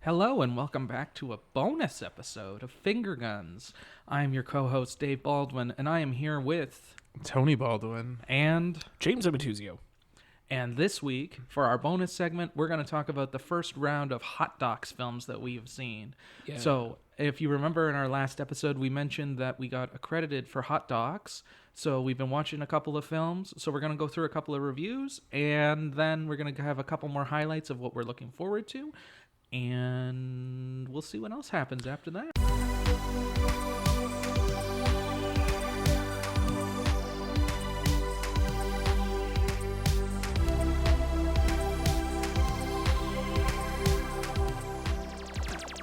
Hello and welcome back to a bonus episode of Finger Guns. I am your co-host Dave Baldwin, and I am here with Tony Baldwin and James Amatuzio. And this week, for our bonus segment, we're going to talk about the first round of Hot Docs films that we have seen. Yeah. So, if you remember in our last episode, we mentioned that we got accredited for Hot Docs. So, we've been watching a couple of films. So, we're going to go through a couple of reviews, and then we're going to have a couple more highlights of what we're looking forward to. And we'll see what else happens after that.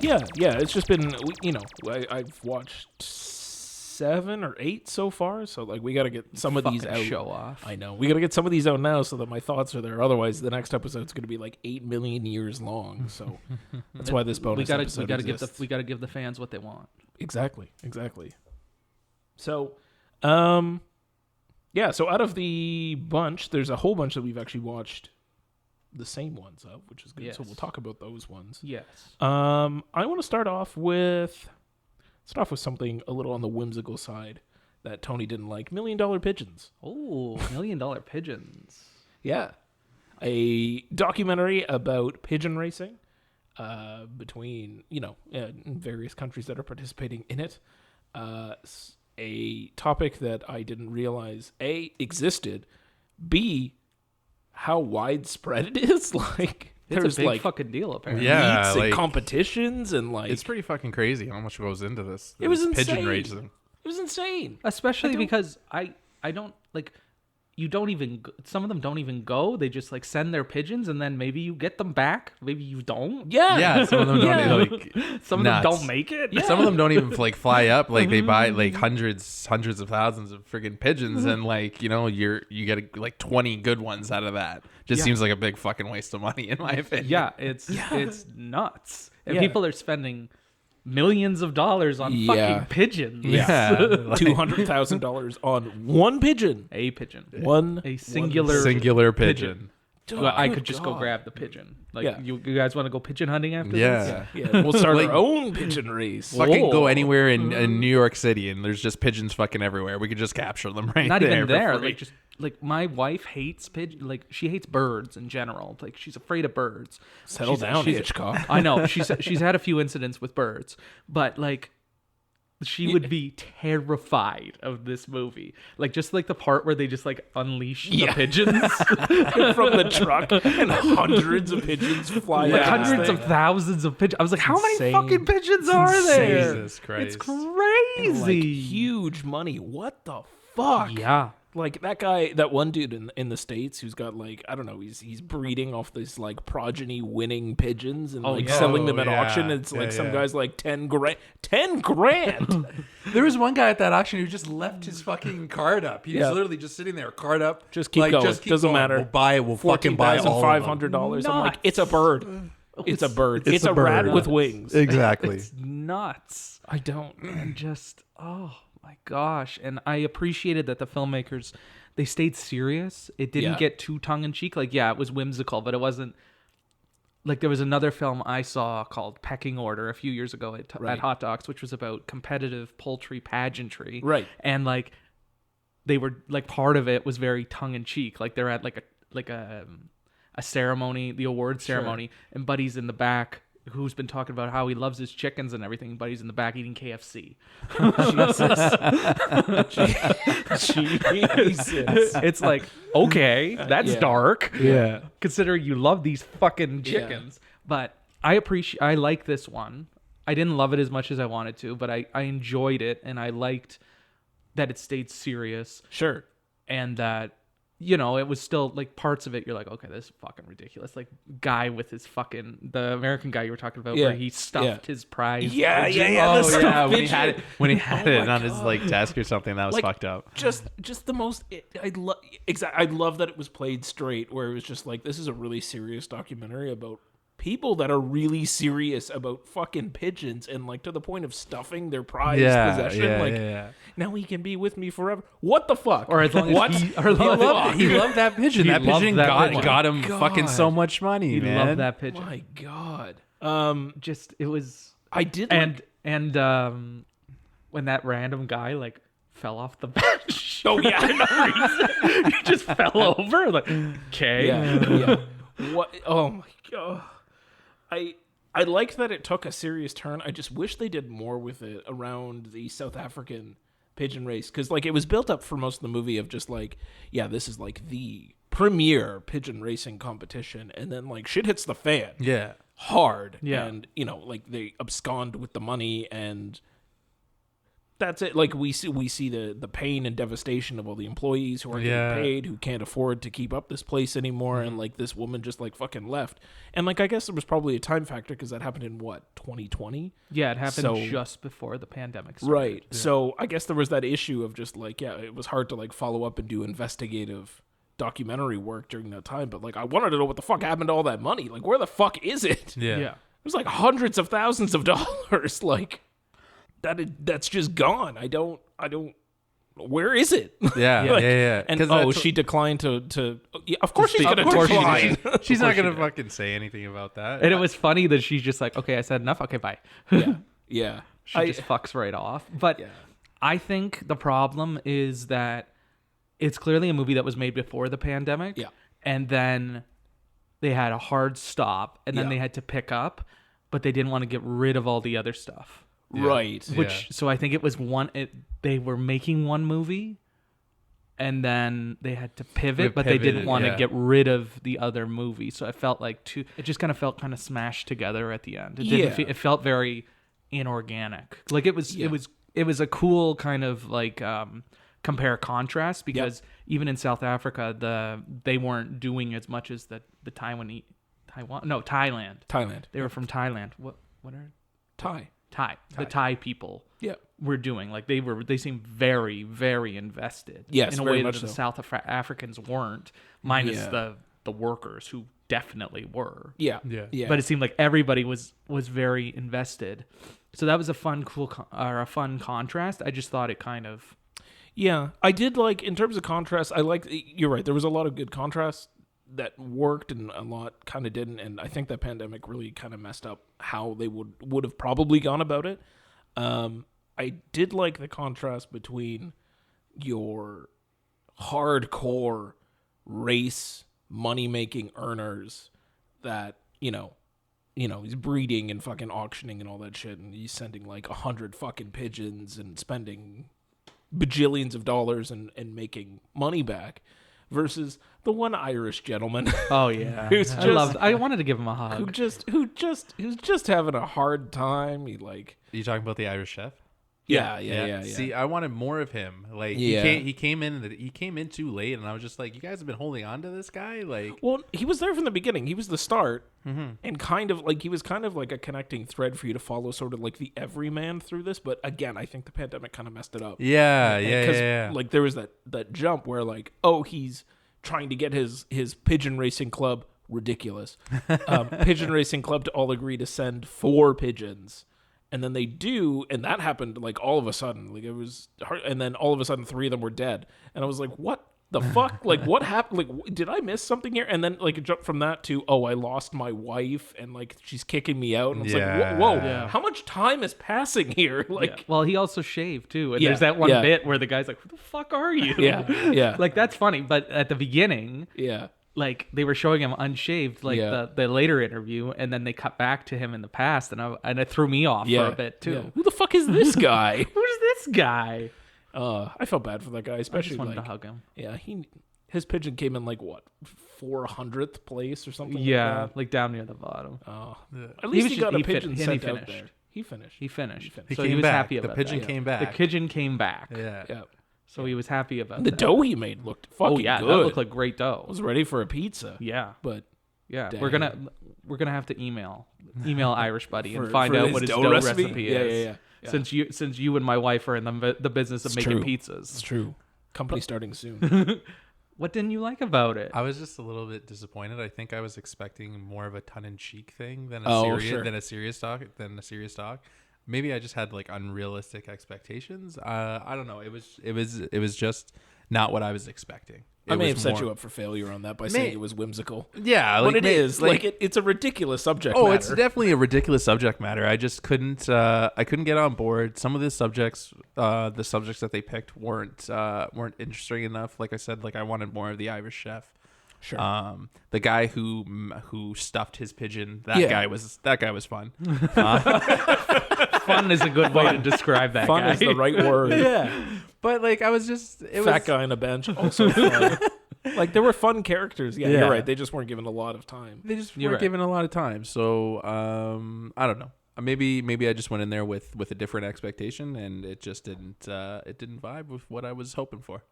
Yeah. It's just been, I've watched 7 or 8 so far. So, we got to get some of these out. Show off. I know. We got to get some of these out now so that my thoughts are there. Otherwise, the next episode's going to be 8 million years long. So, that's why this bonus episode exists. We got to give the fans what they want. Exactly. So, so out of the bunch, there's a whole bunch that we've actually watched the same ones of, which is good. Yes. So we'll talk about those ones. Yes. I want to start off with something a little on the whimsical side that Tony didn't like. $1 Million Pigeons. Oh, $1 Million Pigeons. Yeah. A documentary about pigeon racing between, various countries that are participating in it. A topic that I didn't realize, A, existed, B, how widespread it is. It's a big fucking deal, apparently. Yeah, meets and competitions and it's pretty fucking crazy how much goes into this. It was insane. Pigeon racing. It was insane. Especially because I don't you don't even, some of them don't even go. They just send their pigeons and then maybe you get them back. Maybe you don't. Yeah. Some of them don't some of them don't make it. Yeah. Some of them don't even fly up. They buy hundreds of thousands of friggin' pigeons and you get 20 good ones out of that. Just seems like a big fucking waste of money in my opinion. Yeah, it's nuts. And people are spending millions of dollars on fucking pigeons. Yeah. $200,000 on one pigeon. A pigeon. A singular pigeon. Well, I could just go grab the pigeon. You guys want to go pigeon hunting after this? Yeah. We'll start our own pigeon race. Fucking go anywhere in New York City and there's just pigeons fucking everywhere. We could just capture them Not there. Even there. My wife hates pigeons. She hates birds in general. She's afraid of birds. Settle down, Hitchcock. I know. She's had a few incidents with birds, but she would be terrified of this movie. Just the part where they just unleash the pigeons from the truck and hundreds of pigeons fly out. Hundreds of thousands of pigeons. I was how many fucking pigeons are there? Jesus Christ. It's crazy. Huge money. What the fuck? Yeah. That guy, that one dude in the States who's got I don't know, he's breeding off this progeny winning pigeons and selling them at auction. And it's some guy's 10 grand. 10 grand. There was one guy at that auction who just left his fucking card up. He was literally just sitting there, card up. Just keep going. Doesn't matter. We'll buy it. We'll fucking buy all $500. I'm it's a bird. It's a bird. It's a rat with wings. Exactly. It's nuts. I don't. And just, oh my gosh. And I appreciated that the filmmakers, they stayed serious. It didn't get too tongue-in-cheek. It was whimsical, but it wasn't. There was another film I saw called Pecking Order a few years ago at Hot Docs, which was about competitive poultry pageantry. Right. And they were part of it was very tongue-in-cheek. They're at a ceremony, the award ceremony, and Buddy's in the back, who's been talking about how he loves his chickens and everything. Buddy's in the back eating KFC. Jesus. It's okay, that's dark. Yeah. Considering you love these fucking chickens. Yeah. But I like this one. I didn't love it as much as I wanted to, but I enjoyed it, and I liked that it stayed serious. Sure. And that it was still parts of it. You're okay, this is fucking ridiculous. Guy with his fucking, the American guy you were talking about, where he stuffed his prize. Yeah. When he had it on his desk or something, that was fucked up. Just the most. I love that it was played straight, where it was just this is a really serious documentary about people that are really serious about fucking pigeons and to the point of stuffing their prized possession. Now he can be with me forever. What the fuck? Or as long as he loved that pigeon. That pigeon got him fucking so much money, he man. Loved that pigeon. My God. Just it was. I did and when that random guy like fell off the bench. Oh yeah, for no reason. He just fell over. Like, okay. yeah. What? Oh my god. I liked that it took a serious turn. I just wish they did more with it around the South African pigeon race, because like it was built up for most of the movie of just like, yeah, this is like the premier pigeon racing competition, and then like shit hits the fan. Yeah. Hard. Yeah. And like they abscond with the money, and that's it. Like we see the pain and devastation of all the employees who aren't getting paid, who can't afford to keep up this place anymore, and like this woman just like fucking left. And like I guess there was probably a time factor because that happened in what, 2020? Yeah, it happened just before the pandemic started. Right. Yeah. So I guess there was that issue of just like, yeah, it was hard to like follow up and do investigative documentary work during that time. But like I wanted to know what the fuck happened to all that money. Like where the fuck is it? Yeah. Yeah. It was like hundreds of thousands of dollars. Like that's just gone. I don't. Where is it? Yeah, Like, yeah. And she declined to. Yeah, of course she's gonna decline. She's not gonna fucking say anything about that. And it was funny that she's just like, okay, I said enough. Okay, bye. Yeah. She just fucks right off. But Yeah. I think the problem is that it's clearly a movie that was made before the pandemic. Yeah. And then they had a hard stop, and then Yeah. they had to pick up, but they didn't want to get rid of all the other stuff. Right. Which so I think it was they were making one movie, and then they had to pivot, but they didn't want to get rid of the other movie. So I felt like it just kind of felt kind of smashed together at the end. It didn't. It felt very inorganic. Like it was a cool kind of like compare contrast, because even in South Africa they weren't doing as much as the Thailand. They were from Thailand. What are Thai. the Thai people Yeah. were doing? Like they seemed very, very invested. Yes, in a very way much that the so. South Africans weren't, minus Yeah. the workers who definitely were. Yeah. Yeah. Yeah. But it seemed like everybody was very invested. So that was a fun contrast. I just thought it kind of. Yeah, I did like, in terms of contrast, you're right, there was a lot of good contrast that worked and a lot kind of didn't, and I think that pandemic really kind of messed up how they would have probably gone about it. I did like the contrast between your hardcore race money-making earners that, he's breeding and fucking auctioning and all that shit, and he's sending like 100 fucking pigeons and spending bajillions of dollars and making money back, versus the one Irish gentleman Oh yeah, I wanted to give him a hug. who's just having a hard time. He like, Are you talking about the Irish chef? yeah. See, I wanted more of him. Like he came in too late, and I was just like, you guys have been holding on to this guy. Like, well, he was there from the beginning. He was the start, and kind of like he was kind of like a connecting thread for you to follow, sort of like the everyman through this. But again, I think the pandemic kind of messed it up. Yeah. Like there was that jump where like, oh, he's trying to get his pigeon racing club, ridiculous pigeon racing club to all agree to send 4 pigeons. And then they do, and that happened like all of a sudden. Like it was hard, and then all of a sudden 3 of them were dead. And I was like, what the fuck? Like what happened? Like did I miss something here? And then like it jumped from that to, oh, I lost my wife and like she's kicking me out. And I was like, whoa, how much time is passing here? Like, Well, he also shaved too, and there's that one bit where the guy's like, "Who the fuck are you?" Yeah. Like that's funny. But at the beginning, yeah. like they were showing him unshaved, like the later interview, and then they cut back to him in the past, and it threw me off for a bit too. Yeah. Who the fuck is this guy? Who's this guy? I felt bad for that guy, I especially just wanted like, to hug him. yeah, his pigeon came in like what, 400th place or something. Yeah, like like down near the bottom. that. Oh, at least he got a pigeon sent out finished. there. He finished. He finished. He So came he was back. happy The about pigeon that. came back. The pigeon came back. Yeah. So he was happy about The that. dough he made looked fucking that good. looked like great I dough. was ready for a pizza. Yeah. But Yeah, Dang. we're gonna have to email Irish Buddy and For- find for out his what his dough dough recipe? recipe Yeah, is. yeah. Since you and my wife are in the business of It's making true. pizzas. It's true. Company starting soon. What didn't you like about it? I was just a little bit disappointed. I think I was expecting more of a tongue-in-cheek thing than a serious talk. Maybe I just had like unrealistic expectations. I don't know. It was just not what I was expecting. I may have was set more- you up for failure on that by saying it was whimsical. Yeah, But it may- is it's a ridiculous subject. Oh, matter. it's definitely a ridiculous subject matter. I just couldn't. I couldn't get on board. Some of the subjects that they picked weren't interesting enough. Like I said, like I wanted more of the Irish chef. Sure. The guy who stuffed his pigeon. That Yeah. guy was fun. Fun is a good way to describe that Fun guy. is the right word. Yeah, but like I was just Fat guy on a bench, also fun. Like there were fun characters. Yeah, Yeah. you're right. They just weren't given a lot of time. They just You're weren't right. given a lot of time. So I don't know. Maybe I just went in there with a different expectation, and it just didn't vibe with what I was hoping for.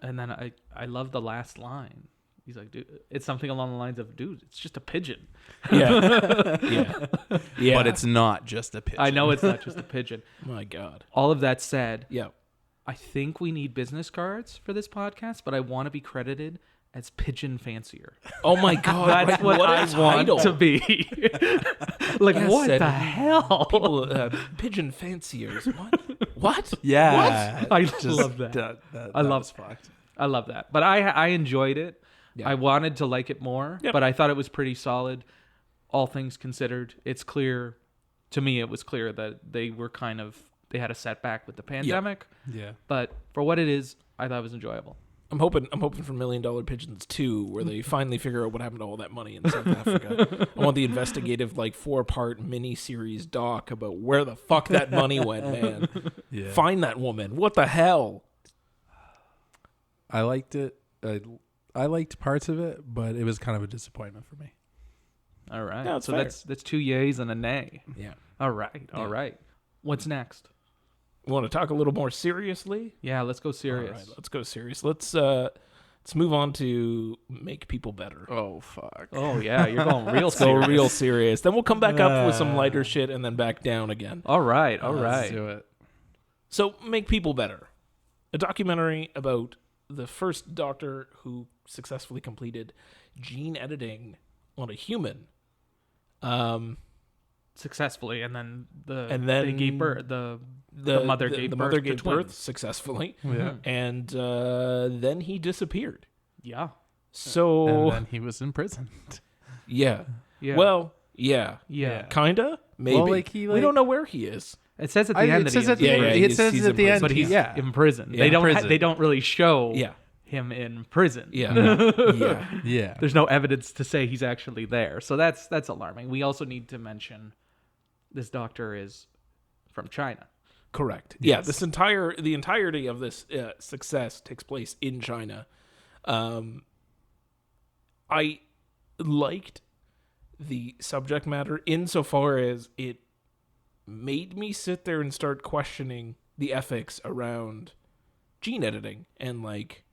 And then I love the last line. He's like, dude, it's something along the lines of, dude, it's just a pigeon. Yeah, yeah. But it's not just a pigeon. I know it's not just a pigeon. My God. All of that said, Yeah. I think we need business cards for this podcast, but I want to be credited as pigeon fancier. Oh my God. That's like, what a I title. want to be. Like, Yes, what said the hell? People, pigeon fanciers. What? Yeah, I just- love that. I love- was fucked. I love that. But I enjoyed it. Yeah. I wanted to like it more, Yep. but I thought it was pretty solid. All things considered, it's clear to me it was clear that they had a setback with the pandemic, Yeah. but for what it is, I thought it was enjoyable. I'm hoping for $1 Million Pigeons 2, where they finally figure out what happened to all that money in South Africa. I want the investigative 4-part mini-series doc about where the fuck that money went, man. Yeah. Find that woman. What the hell? I liked it. I liked parts of it, but it was kind of a disappointment for me. All right. No, it's so fair. that's 2 yays and a nay. Yeah. All right. All right. What's next? We want to talk a little more seriously? Yeah, let's go serious. All right, let's go serious. Let's move on to make people better. Oh fuck. Oh yeah, you're going real Let's go serious. real serious. Then we'll come back up with some lighter shit and then back down again. All right. All Let's right. do it. So, Make People Better. A documentary about the first doctor who successfully completed gene editing on a human. Successfully, and then then they gave birth. The mother gave birth to birth twins. successfully. Yeah. And then he disappeared. Yeah. So, And then he was imprisoned. yeah. Yeah. Well, yeah. Yeah. Kinda? Maybe. Well, like, he, we like- don't know where he is. It says at the end It that says he's at the Yeah, end. yeah, It says he's at the in end. but he's yeah. in prison. Yeah. They don't. Prison. They don't really show Yeah. him in prison. Yeah. Yeah. Yeah. There's no evidence to say he's actually there. So that's alarming. We also need to mention this doctor is from China. Correct. Yeah, the entirety of this success takes place in China. I liked the subject matter insofar as it made me sit there and start questioning the ethics around gene editing and like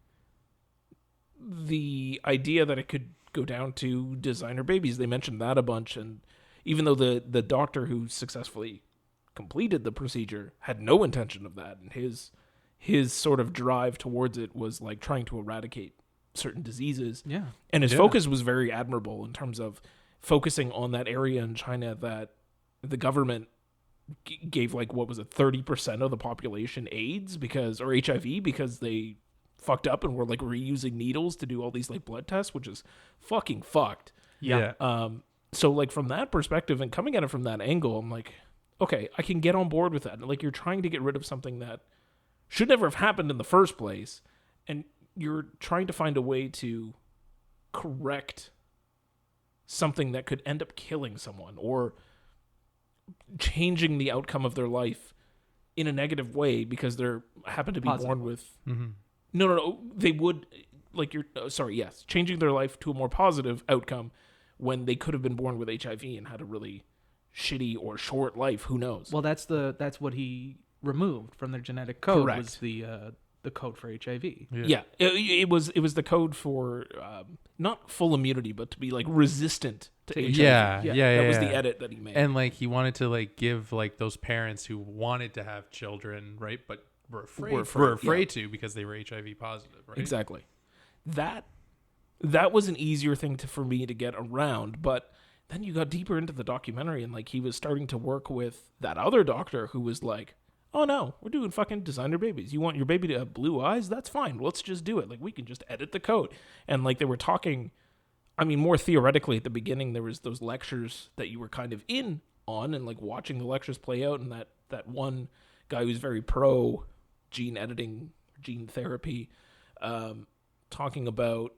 the idea that it could go down to designer babies. They mentioned that a bunch, and even though the doctor who successfully completed the procedure had no intention of that, and his sort of drive towards it was like trying to eradicate certain diseases. Yeah. And his focus was very admirable in terms of focusing on that area in China that the government gave like, what was it, 30% of the population AIDS or HIV because they fucked up and were like reusing needles to do all these like blood tests, which is fucking fucked. Yeah. So like from that perspective and coming at it from that angle, I'm like, okay, I can get on board with that. Like you're trying to get rid of something that should never have happened in the first place, and you're trying to find a way to correct something that could end up killing someone or changing the outcome of their life in a negative way because they're happen to be Positive. born with Mm-hmm. no they would like changing their life to a more positive outcome when they could have been born with HIV and had a really shitty or short life. Who knows? Well, that's what he removed from their genetic code. Correct. Was the code for HIV. Yeah, it was the code for not full immunity, but to be like resistant to HIV. Yeah. That was the yeah. edit that he made. And like he wanted to like give like those parents who wanted to have children, right, but were afraid to because they were HIV positive, right? Exactly. That was an easier thing for me to get around, but then you got deeper into the documentary and like he was starting to work with that other doctor who was like, oh no, we're doing fucking designer babies. You want your baby to have blue eyes? That's fine. Let's just do it. Like, we can just edit the code. And like, they were talking, I mean, more theoretically at the beginning, there was those lectures that you were kind of in on and like watching the lectures play out. And that one guy who's very pro gene editing, gene therapy, talking about,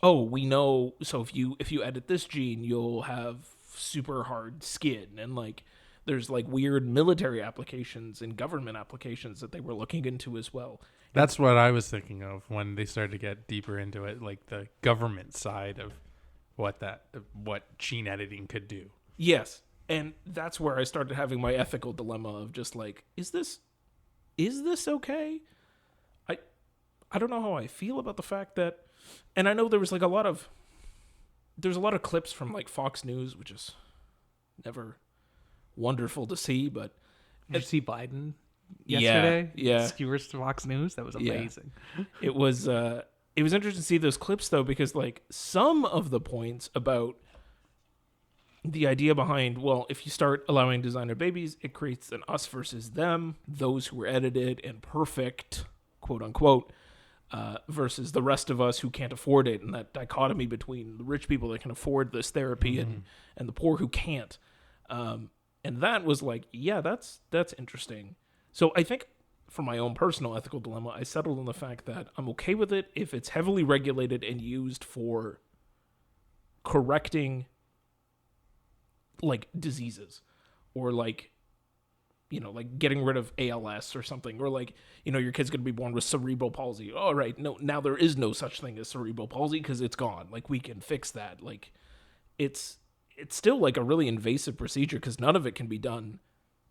oh, we know, so if you edit this gene, you'll have super hard skin. And like, there's like weird military applications and government applications that they were looking into as well. That's what I was thinking of when they started to get deeper into it, like the government side of what gene editing could do. Yes. And that's where I started having my ethical dilemma of just like, is this okay? I don't know how I feel about the fact that, and I know there's a lot of clips from like Fox News, which is never wonderful to see, but did you see Biden yesterday? Yeah. Skewers to Fox News. That was amazing. Yeah. It was interesting to see those clips though, because like some of the points about the idea behind, well, if you start allowing designer babies, it creates an us versus them, those who are edited and perfect, quote unquote, versus the rest of us who can't afford it, and that dichotomy between the rich people that can afford this therapy and the poor who can't. And that was like, yeah, that's interesting. So I think for my own personal ethical dilemma, I settled on the fact that I'm okay with it if it's heavily regulated and used for correcting like diseases or like, you know, like getting rid of ALS or something, or like, you know, your kid's going to be born with cerebral palsy. All right. No, now there is no such thing as cerebral palsy because it's gone. Like, we can fix that. Like, it's still like a really invasive procedure because none of it can be done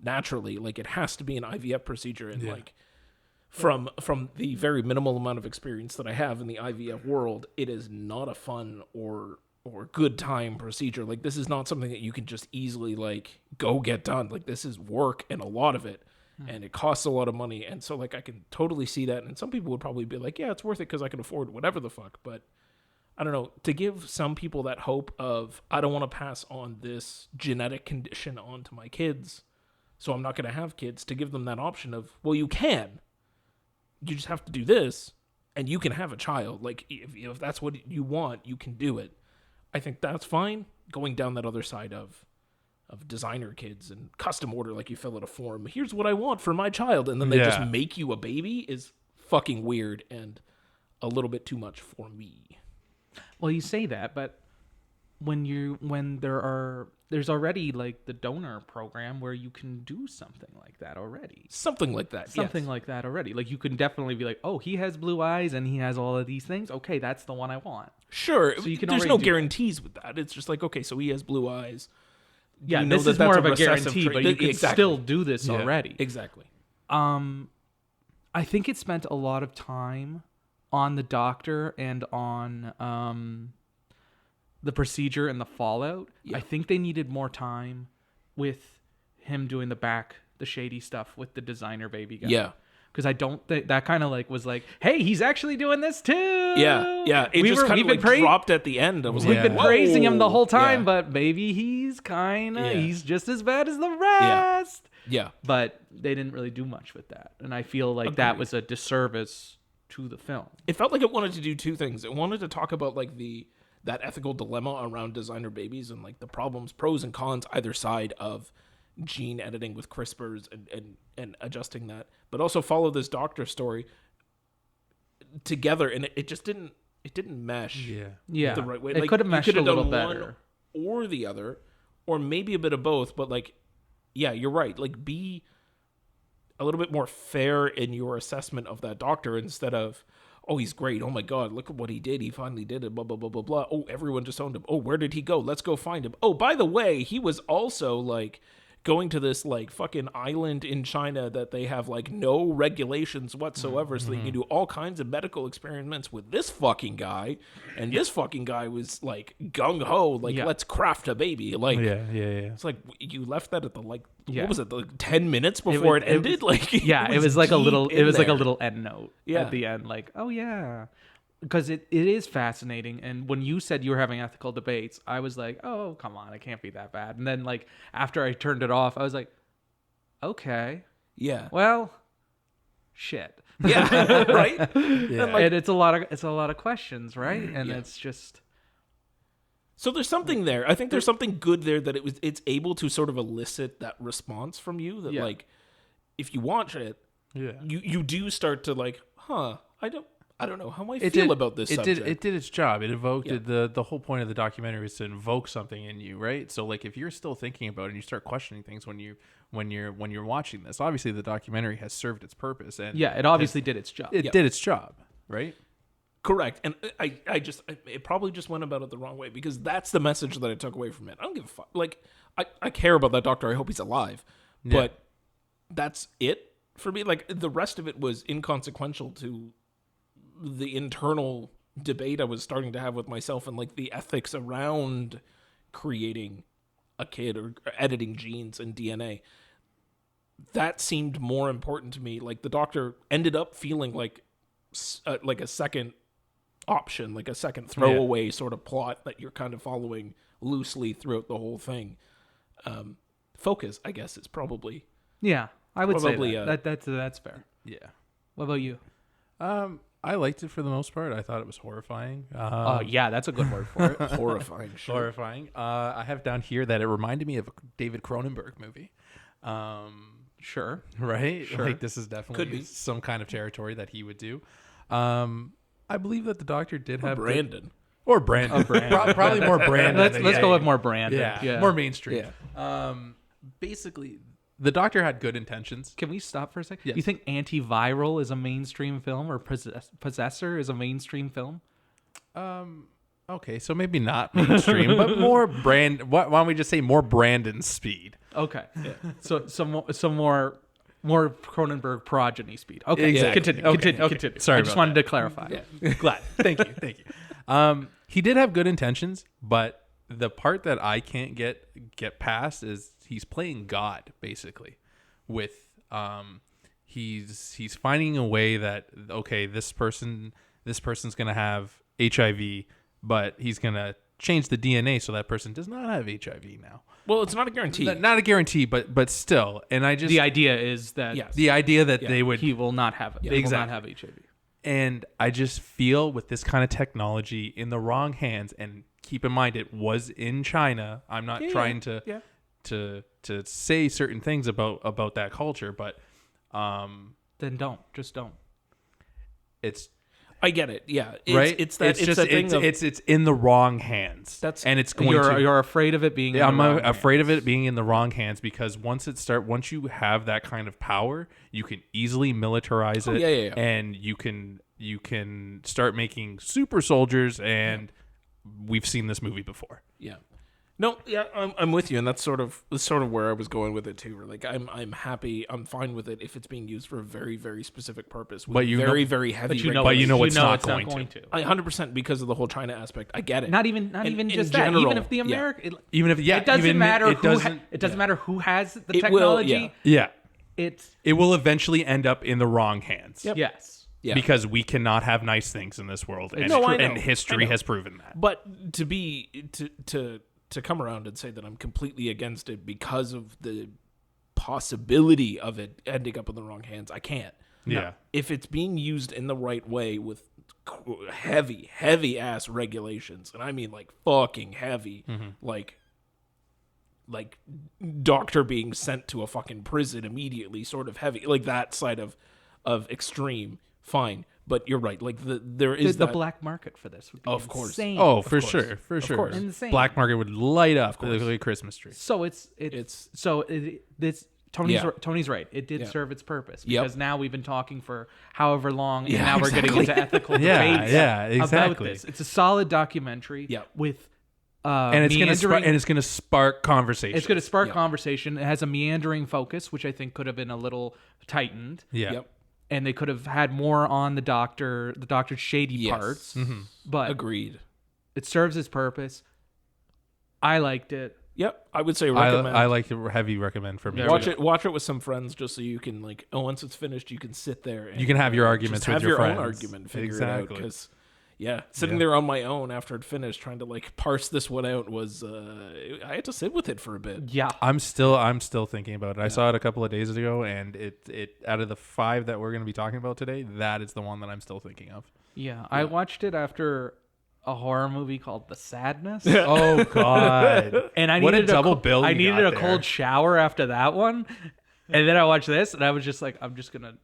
naturally. Like, it has to be an IVF procedure. And like from the very minimal amount of experience that I have in the IVF world, it is not a fun or good time procedure. Like, this is not something that you can just easily like go get done. Like, this is work and a lot of it, and it costs a lot of money. And so like, I can totally see that. And some people would probably be like, yeah, it's worth it because I can afford whatever the fuck. But I don't know, to give some people that hope of, I don't want to pass on this genetic condition on to my kids, so I'm not going to have kids, to give them that option of, well, you can. You just have to do this, and you can have a child. Like, if that's what you want, you can do it. I think that's fine. Going down that other side of designer kids and custom order, like you fill out a form, here's what I want for my child, and then they just make you a baby, is fucking weird and a little bit too much for me. Well, you say that, but there's already like the donor program where you can do something like that already. Something like that. Like that already. Like, you can definitely be like, oh, he has blue eyes and he has all of these things. Okay, that's the one I want. Sure. So you can There's no guarantees with that. It's just like, okay, so he has blue eyes. Yeah, you know this is more of a guarantee, but you can still do this already. Exactly. I think it spent a lot of time on the doctor and on the procedure and the fallout. I think they needed more time with him doing the shady stuff with the designer baby guy. Yeah. Because I don't think that kind of like was like, hey, he's actually doing this too. Yeah. It just kind of like dropped at the end. I was we've like, been praising him the whole time, but maybe he's he's just as bad as the rest. Yeah. But they didn't really do much with that. And I feel like that was a disservice to the film. It felt like it wanted to do two things. It wanted to talk about like that ethical dilemma around designer babies and like the problems, pros and cons either side of gene editing with CRISPRs and adjusting that, but also follow this doctor story together, and it just didn't mesh the right way. It could have meshed a little better, or the other, or maybe a bit of both. But like, yeah, you're right. Like, be a little bit more fair in your assessment of that doctor instead of, oh, he's great. Oh my God, look at what he did. He finally did it. Blah, blah, blah, blah, blah. Oh, everyone just owned him. Oh, where did he go? Let's go find him. Oh, by the way, he was also like going to this like fucking island in China that they have like no regulations whatsoever, so that you can do all kinds of medical experiments with this fucking guy. And this fucking guy was like gung-ho, like, let's craft a baby. Like, it's like, you left that at the like, what was it, like 10 minutes before it ended? It was like a little end note at the end, like, oh yeah. Because it is fascinating. And when you said you were having ethical debates, I was like, oh, come on, it can't be that bad. And then like after I turned it off, I was like, okay. Yeah. Well, shit. Yeah. Right. Yeah. And it's a lot of questions, right? And it's just So there's something there. I think there's something good there that it's able to sort of elicit that response from you that like if you watch it, you do start to like, I don't know how I feel about this subject. It did its job. It evoked the whole point of the documentary is to invoke something in you, right? So like if you're still thinking about it and you start questioning things when you're watching this, obviously the documentary has served its purpose, and it obviously did its job. It did its job, right? Correct. And it probably just went about it the wrong way, because that's the message that I took away from it. I don't give a fuck. Like, I care about that doctor. I hope he's alive. But that's it for me. Like, the rest of it was inconsequential to the internal debate I was starting to have with myself and, like, the ethics around creating a kid or editing genes and DNA. That seemed more important to me. Like, the doctor ended up feeling like a second option, like a second throwaway sort of plot that you're kind of following loosely throughout the whole thing. Focus, I guess, is probably I would probably, say that's fair. Yeah. What about you? I liked it for the most part. I thought it was horrifying. That's a good word for it. horrifying. Sure. Horrifying. I have down here that it reminded me of a David Cronenberg movie. Sure. Right? Sure. Like, this is definitely Could be. some kind of territory that he would do. I believe that the doctor did have Brandon. Brandon. Probably more Brandon. Let's go with more Brandon. Yeah. More mainstream. Yeah. Basically, the doctor had good intentions. Can we stop for a second? Yes. You think Antiviral is a mainstream film, or Possessor is a mainstream film? Okay, so maybe not mainstream, but more why don't we just say more Brandon speed? Okay. Yeah. So some more Cronenberg progeny speed. Okay. Exactly. Continue. Sorry I just about wanted to clarify. Yeah. Glad. Thank you. He did have good intentions, but the part that I can't get past is he's playing God, basically. With he's finding a way that, okay, this person's gonna have HIV, but he's gonna change the DNA so that person does not have HIV now. Well, it's not a guarantee. Not a guarantee, but still. And I just The idea is that the idea that they would he will not have it. He will not have HIV. And I just feel with this kind of technology in the wrong hands, and keep in mind it was in China. I'm not trying to say certain things about that culture, but Then just don't. it's I get it. Yeah. right. It's that thing of it's in the wrong hands. And it's going You're afraid of it being. Yeah, in the I'm wrong afraid hands. of it being in the wrong hands, because once you have that kind of power, you can easily militarize it, and you can start making super soldiers, and we've seen this movie before. Yeah. No, yeah, I'm with you, and that's sort of where I was going with it too. Like, I'm happy, I'm fine with it if it's being used for a very, very specific purpose. With But you very, know- very heavy. But you know, regulations. it's not going to. I 100% because of the whole China aspect. I get it. Not even In just that. general, Even if the American, Even if it doesn't even matter. it doesn't. It doesn't matter who has the It will, technology. yeah. It will eventually end up in the wrong hands. Yes. Yeah. Because we cannot have nice things in this world, and, No, I know. and history I know. has proven that. But to come around and say that I'm completely against it because of the possibility of it ending up in the wrong hands, I can't. Yeah. If it's being used in the right way with heavy ass regulations, and I mean like fucking heavy, like doctor being sent to a fucking prison immediately, sort of heavy, like that side of extreme, fine. But you're right. Like there is The that, black market for this would be Of course. insane. Oh, for sure. course. Insane. Black market would light up like a Christmas tree. So Tony's right. It did Yeah. serve its purpose, Yep. because now we've been talking for however long, and Yeah, now we're getting into ethical Yeah, debates yeah, about exactly. this. It's a solid documentary Yep. with And it's meandering. gonna spark conversation. It's going to spark Yeah. conversation. It has a meandering focus, which I think could have been a little tightened. Yeah. Yep. And they could have had more on the doctor's shady Yes. parts. But Agreed. it serves its purpose. I liked it. Yep. I would say recommend. I like to heavy recommend for me. Watch it with some friends, just so you can once it's finished, you can sit there and You can have your arguments just have with your own friends. argument, figure it Exactly. out. Because sitting there on my own after it finished, trying to like parse this one out was I had to sit with it for a bit. Yeah, I'm still thinking about it. I saw it a couple of days ago, and it out of the 5 that we're going to be talking about today, that is the one that I'm still thinking of. Yeah, I watched it after a horror movie called The Sadness. Oh God! And I what needed a double bill. I you needed got a there. cold shower after that one, and then I watched this, and I was just like, I'm just gonna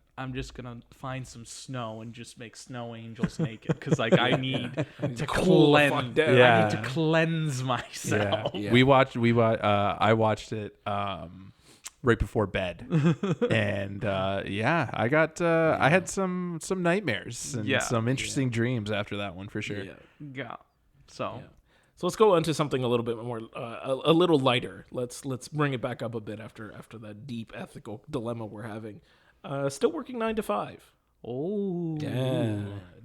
find some snow and just make snow angels naked because like I need to cool the fuck cleanse. down. Yeah. I need to cleanse myself. Yeah. I watched it right before bed, and I had some nightmares and some interesting dreams after that one for sure. Yeah. So let's go on to something a little bit more, a little lighter. Let's bring it back up a bit after that deep ethical dilemma we're having. Still working 9 to 5. Oh. Yeah.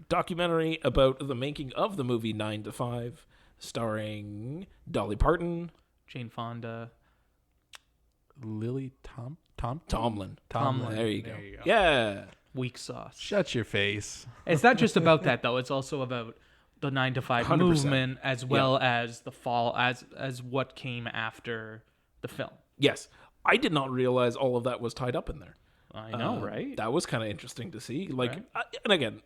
Documentary about the making of the movie 9 to 5, starring Dolly Parton, Jane Fonda, Lily Tomlin. Tomlin. There you go. Yeah. Weak sauce. Shut your face. It's not just about that though. It's also about the 9 to 5 100%. movement as well as the fall as what came after the film. Yes. I did not realize all of that was tied up in there. I know, right? That was kind of interesting to see. Like, Right. and again,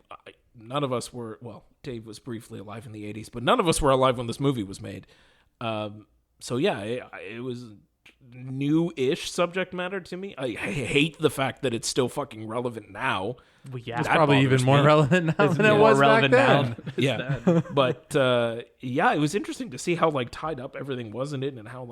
none of us were. Well, Dave was briefly alive in the '80s, but none of us were alive when this movie was made. So yeah, it was new-ish subject matter to me. I hate the fact that it's still fucking relevant now. Well, yeah, It's That probably even bothers more me. relevant now it's than it more was back relevant then. now. Yeah, but it was interesting to see how like tied up everything was in it, and how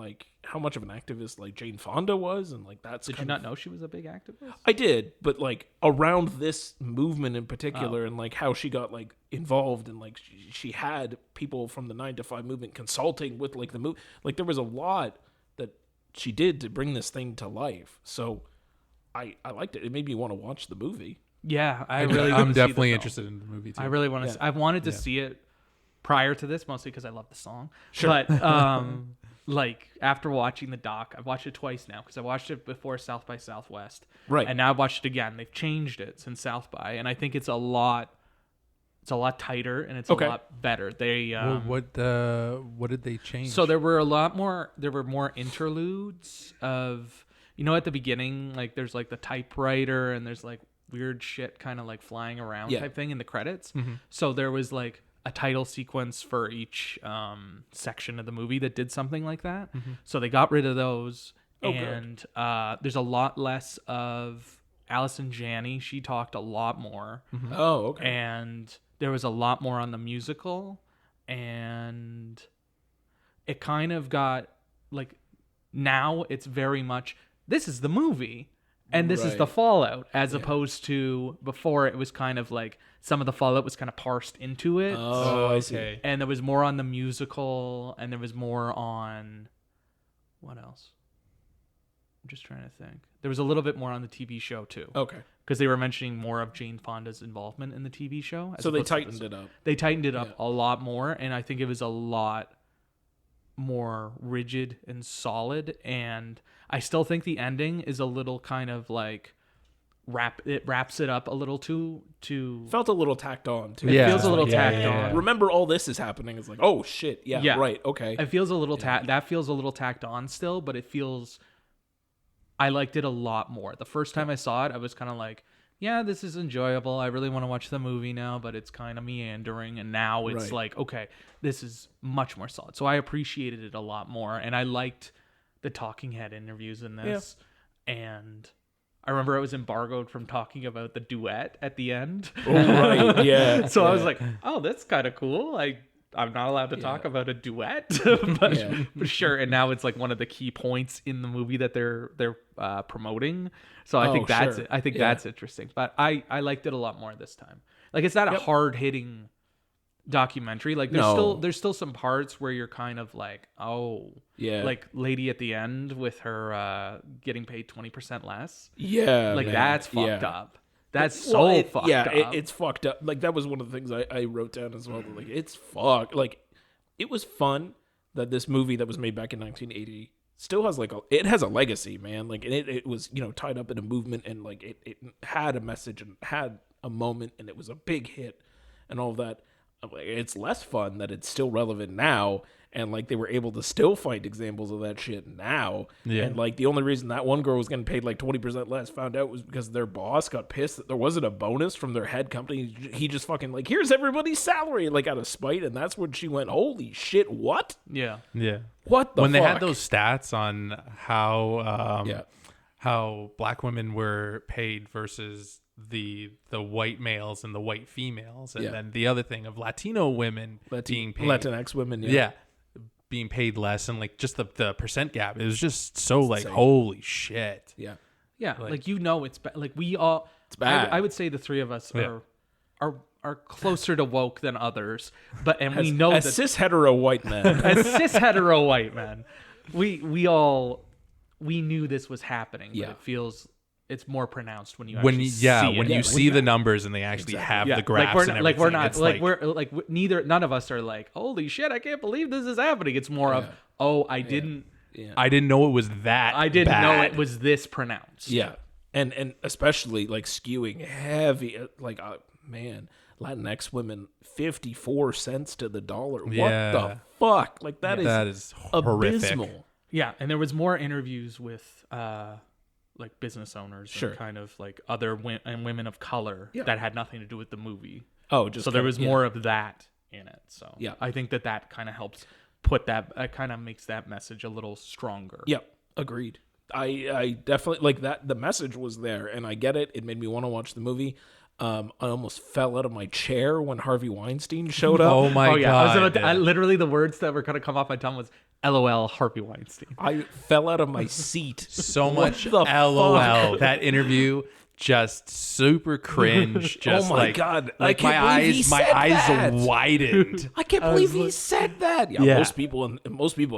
much of an activist like Jane Fonda was, and like that's. Did you not know she was a big activist? I did, but like around this movement in particular, and like how she got like involved, and like she had people from the 9 to 5 movement consulting with like the move. Like there was a lot that she did to bring this thing to life. So I liked it. It made me want to watch the movie. Yeah, I really. I'm wanna see the definitely film. interested in the movie too. I really want to. Yeah. I wanted to see it prior to this, mostly because I love the song. Sure. But like after watching the doc, I've watched it twice now because I watched it before South by Southwest, Right. And now I've watched it again. They've changed it since South by, and I think it's a lot. It's a lot tighter and it's Okay. a lot better. They what did they change? so there were more interludes of, you know, at the beginning, like there's like the typewriter and there's like weird shit kind of like flying around type thing in the credits. So there was like a title sequence for each section of the movie that did something like that. So they got rid of those. And there's a lot less of Allison Janney. She talked a lot more. Oh, okay. And there was a lot more on the musical, and it kind of got like, now it's very much, this is the movie and this is the fallout, as opposed to before it was kind of like some of the fallout was kind of parsed into it. Oh, I see. And there was more on the musical, and there was more on what else? I'm just trying to think. There was a little bit more on the TV show too. Okay. Because they were mentioning more of Jane Fonda's involvement in the TV show. So they tightened it up. They tightened it up a lot more, and I think it was a lot more rigid and solid. And I still think the ending is a little kind of like wraps it up a little too. Felt a little tacked on too. It feels a little tacked on. Remember, all this is happening. It's like, oh shit, yeah. Right, okay. It feels a little that feels a little tacked on still, but it feels. I liked it a lot more. The first time I saw it, I was kind of like, yeah, this is enjoyable. I really want to watch the movie now, but it's kind of meandering. And now it's like, okay, this is much more solid. So I appreciated it a lot more. And I liked the talking head interviews in this. Yeah. And I remember I was embargoed from talking about the duet at the end. Oh, right, yeah. So I was like, oh, that's kind of cool. I'm not allowed to talk about a duet, but sure. And now it's like one of the key points in the movie that they're promoting. So I think that's it. I think that's interesting. But I liked it a lot more this time. Like, it's not a hard hitting documentary. Like there's still some parts where you're kind of like, oh yeah, like Lady at the end with her getting paid 20% less. Yeah, like that's fucked up. That's fucked up. It's fucked up. Like, that was one of the things I wrote down as well. Like, it's fucked. Like, it was fun that this movie that was made back in 1980 still has like it has a legacy, man. Like, it was, you know, tied up in a movement, and like it had a message and had a moment, and it was a big hit and all of that. it's less fun that it's still relevant now. And, like, they were able to still find examples of that shit now. Yeah. And, like, the only reason that one girl was getting paid, like, 20% less found out was because their boss got pissed that there wasn't a bonus from their head company. He just fucking, like, here's everybody's salary, like, out of spite. And that's when she went, holy shit, what? Yeah. Yeah. What the When fuck? they had those stats on how black women were paid versus the white males and the white females. And then the other thing of Latino women being paid. Latinx women, Yeah. Being paid less, and like just the percent gap, it was just so like holy shit. Yeah, like it's like we all, it's bad. I would say the three of us are closer to woke than others, but we know as that cis hetero white men, as cis hetero white men, we knew this was happening, but it feels. It's more pronounced when you actually see it. When you see the numbers and they actually have the graphs and everything. Like we're not like none of us are like, holy shit, I can't believe this is happening. It's more of I didn't know it was that. I didn't bad. know it was this pronounced. Yeah, and especially like skewing heavy, like man, Latinx women 54 cents to the dollar. Yeah. What the fuck? Like that is horrific. abysmal. Yeah, and there was more interviews with like business owners and kind of like other women of color that had nothing to do with the movie. Oh, just so there was more of that in it. So yeah, I think that kind of helps put that kind of makes that message a little stronger. Yeah, agreed. I definitely like that. The message was there, and I get it. It made me want to watch the movie. I almost fell out of my chair when Harvey Weinstein showed up. Oh my god! I literally the words that were gonna come off my tongue was "LOL, Harvey Weinstein." I fell out of my seat. So much LOL. Fuck? That interview just super cringe. Just oh my god! Like I can't believe he said that. Widened. I can't believe he said that. Yeah, most people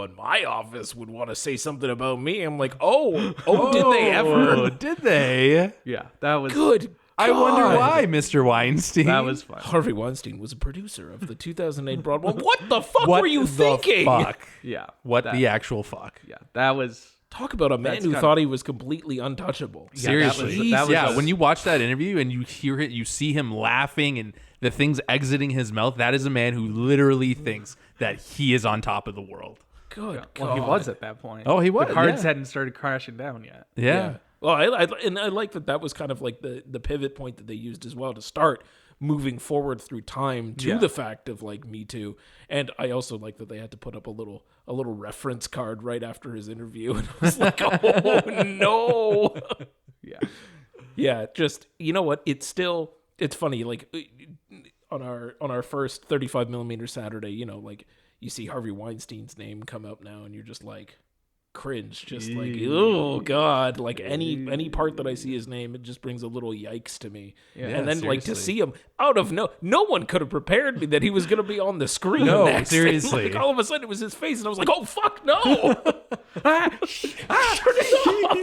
in my office would want to say something about me. I'm like, did they ever? Did they? Yeah, that was good. I wonder why, Mr. Weinstein. That was fun. Harvey Weinstein was a producer of the 2008 Broadway. What the fuck were you thinking? Fuck? Yeah. What the actual fuck? Yeah, that was... Talk about a man who thought he was completely untouchable. Seriously. When you watch that interview and you hear it, you see him laughing and the things exiting his mouth, that is a man who literally thinks that he is on top of the world. Good God. Well, he was at that point. Oh, he was. The cards hadn't started crashing down yet. Yeah. Well, I like that was kind of like the pivot point that they used as well to start moving forward through time to the fact of like Me Too. And I also like that they had to put up a little reference card right after his interview. And I was like, oh no. Yeah. Just, you know what? It's funny. Like on our first 35 millimeter Saturday, you know, like you see Harvey Weinstein's name come up now and you're just like, cringe, just like, oh god, like any part that I see his name, it just brings a little yikes to me. And then like to see him out of no one could have prepared me that he was gonna be on the screen. No, seriously. Like all of a sudden it was his face and I was like, oh fuck no. Turn it off.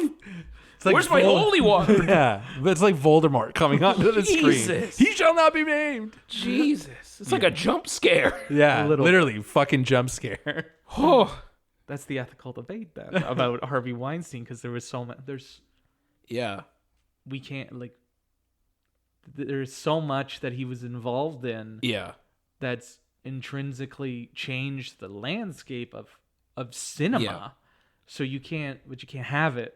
It's like where's my holy water? Yeah, but it's like Voldemort coming onto the screen. He shall not be named. Jesus, it's like a jump scare. Yeah, literally fucking jump scare. Oh. That's the ethical debate then about Harvey Weinstein, because there was so much. We can't like. There's so much that he was involved in. Yeah, that's intrinsically changed the landscape of cinema. Yeah. So you can't have it.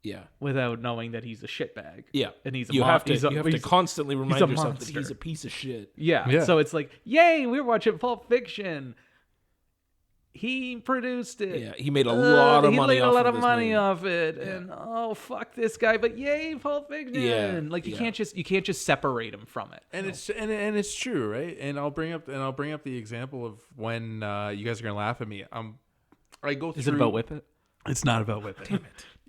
Yeah, without knowing that he's a shitbag. Yeah, and you have to constantly remind yourself that he's a piece of shit. Yeah. So it's like, yay, we're watching Pulp Fiction. He produced it. Yeah, he made a lot of money. He made a lot of money off it, and fuck this guy. But yay, Pulp Fiction! Yeah, like you can't just separate him from it. And it's true, right? And I'll bring up the example of when you guys are gonna laugh at me. I go through. Is it about Whip It? It's not about Whip It.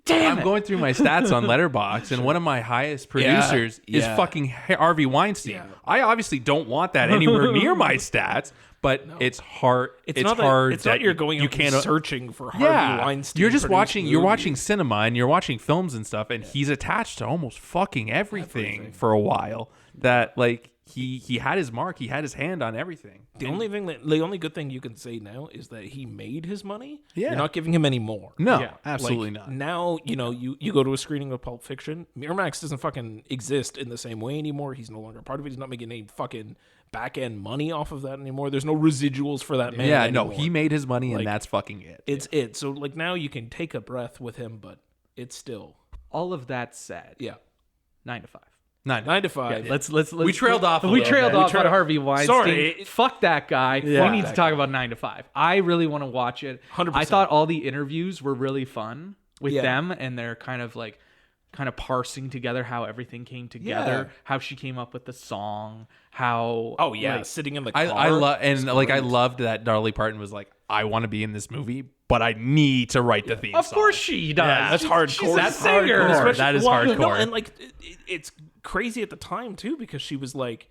Damn it. I'm going through my stats on Letterboxd, and one of my highest producers is fucking Harvey Weinstein. Yeah. I obviously don't want that anywhere near my stats. But it's hard. It's hard. It's not you're going. You can't searching for Harvey Weinstein. You're just watching. You're watching cinema and you're watching films and stuff, and he's attached to almost fucking everything for a while. That like he had his mark. He had his hand on everything. The only good thing you can say now is that he made his money. Yeah. You're not giving him any more. No, Yeah. absolutely Like, not. Now, you go to a screening of Pulp Fiction. Miramax doesn't fucking exist in the same way anymore. He's no longer a part of it. He's not making any fucking back end money off of that anymore. There's no residuals for that man. Yeah, anymore. no, he made his money, Like, and that's fucking it. It's it. So like now you can take a breath with him, but it's still All of that said, yeah. 9 to 5. 9 to 5. Yeah, let's We trailed off a We little trailed bit. off on Harvey Weinstein. Sorry. Fuck that guy. Yeah. We need to talk about 9 to 5. I really want to watch it. 100%. I thought all the interviews were really fun with Yeah. them, and they're kind of parsing together how everything came together, Yeah. how she came up with the song, how Oh yeah, like, sitting in the car. I love and It's like I great. loved that Dolly Parton was like, I want to be in this movie, but I need to write the theme of song. course she does. Yeah, That's hardcore. She's a That's singer. hardcore. Especially- That is No, hardcore. and like it's crazy at the time too because she was like,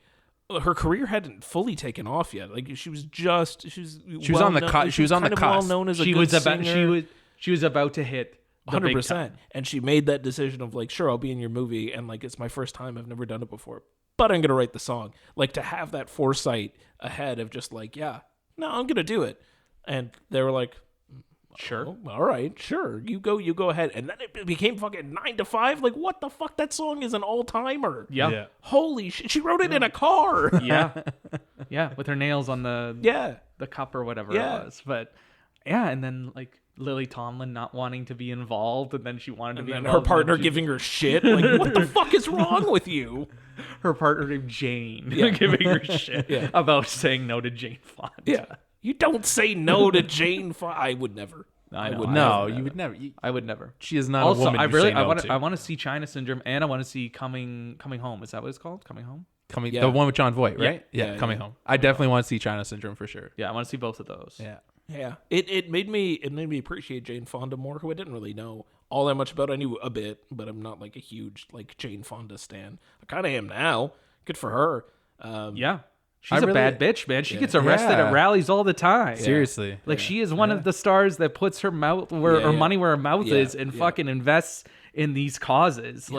her career hadn't fully taken off yet. Like she was on the cusp. well known as a She good was about singer. she was about to hit the big 100%. time. And she made that decision of like, sure, I'll be in your movie, and like it's my first time. I've never done it before, but I'm gonna write the song. Like to have that foresight ahead of just like, yeah, no, I'm gonna do it. And they were like, Sure. oh, all right, sure, you go ahead. And then it became fucking 9 to 5. Like, what the fuck? That song is an all timer. Yeah. Yeah. Holy shit! She wrote it in a car. Yeah. Yeah, with her nails on the Yeah. the cup or whatever Yeah. it was. But yeah, and then like Lily Tomlin not wanting to be involved, and then she wanted to be And involved, her partner and then giving her shit. Like, what the fuck is wrong with you? her partner named Jane Yeah. giving her shit Yeah. about saying no to Jane Fonda. Yeah. You don't say no to Jane Fonda. I would never. I know. would No, never. you would never. I would never. She is not Also, a woman. I you really say no to. I want to see China Syndrome, and I want to see Coming Home. Is that what it's called? Coming Home? Coming, Yeah. the one with John Voight, right? Yeah, yeah, Coming yeah. Home. I definitely want to see China Syndrome for sure. Yeah, I want to see both of those. Yeah. Yeah, it made me appreciate Jane Fonda more, who I didn't really know all that much about. I knew a bit, but I'm not like a huge like Jane Fonda stan. I kind of am now. Good for her. Yeah. She's a really- bad bitch, man. She gets arrested Yeah. at rallies all the time. Seriously. Like she is one of the stars that puts her mouth where Yeah, her yeah. money where her mouth Yeah, is and yeah. fucking invests in these causes.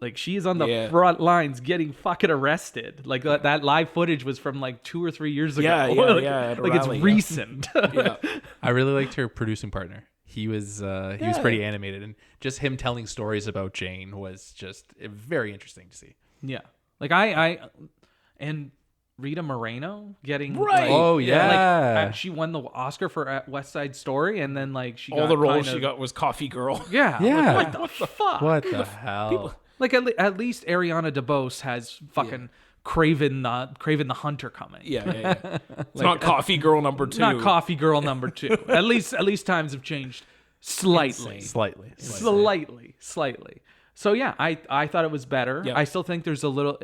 Like she is on the Yeah. front lines getting fucking arrested. Like that live footage was from like 2 or 3 years ago. Yeah, yeah, like, yeah, at a like rally, it's yeah. recent. Yeah, I really liked her producing partner. He was pretty animated, and just him telling stories about Jane was just very interesting to see. Yeah. Like I and Rita Moreno getting Right. like, Oh, yeah. she won the Oscar for West Side Story, and then like she all got the roles kind she of- got was Coffee Girl. Yeah. Yeah. Like, what the fuck? What the hell? Like at least Ariana DeBose has fucking Craven the Hunter coming. Yeah. It's not Coffee Girl number 2. Not Coffee Girl number 2. at least times have changed slightly. Slightly. Slightly. So yeah, I thought it was better. Yeah. I still think there's a little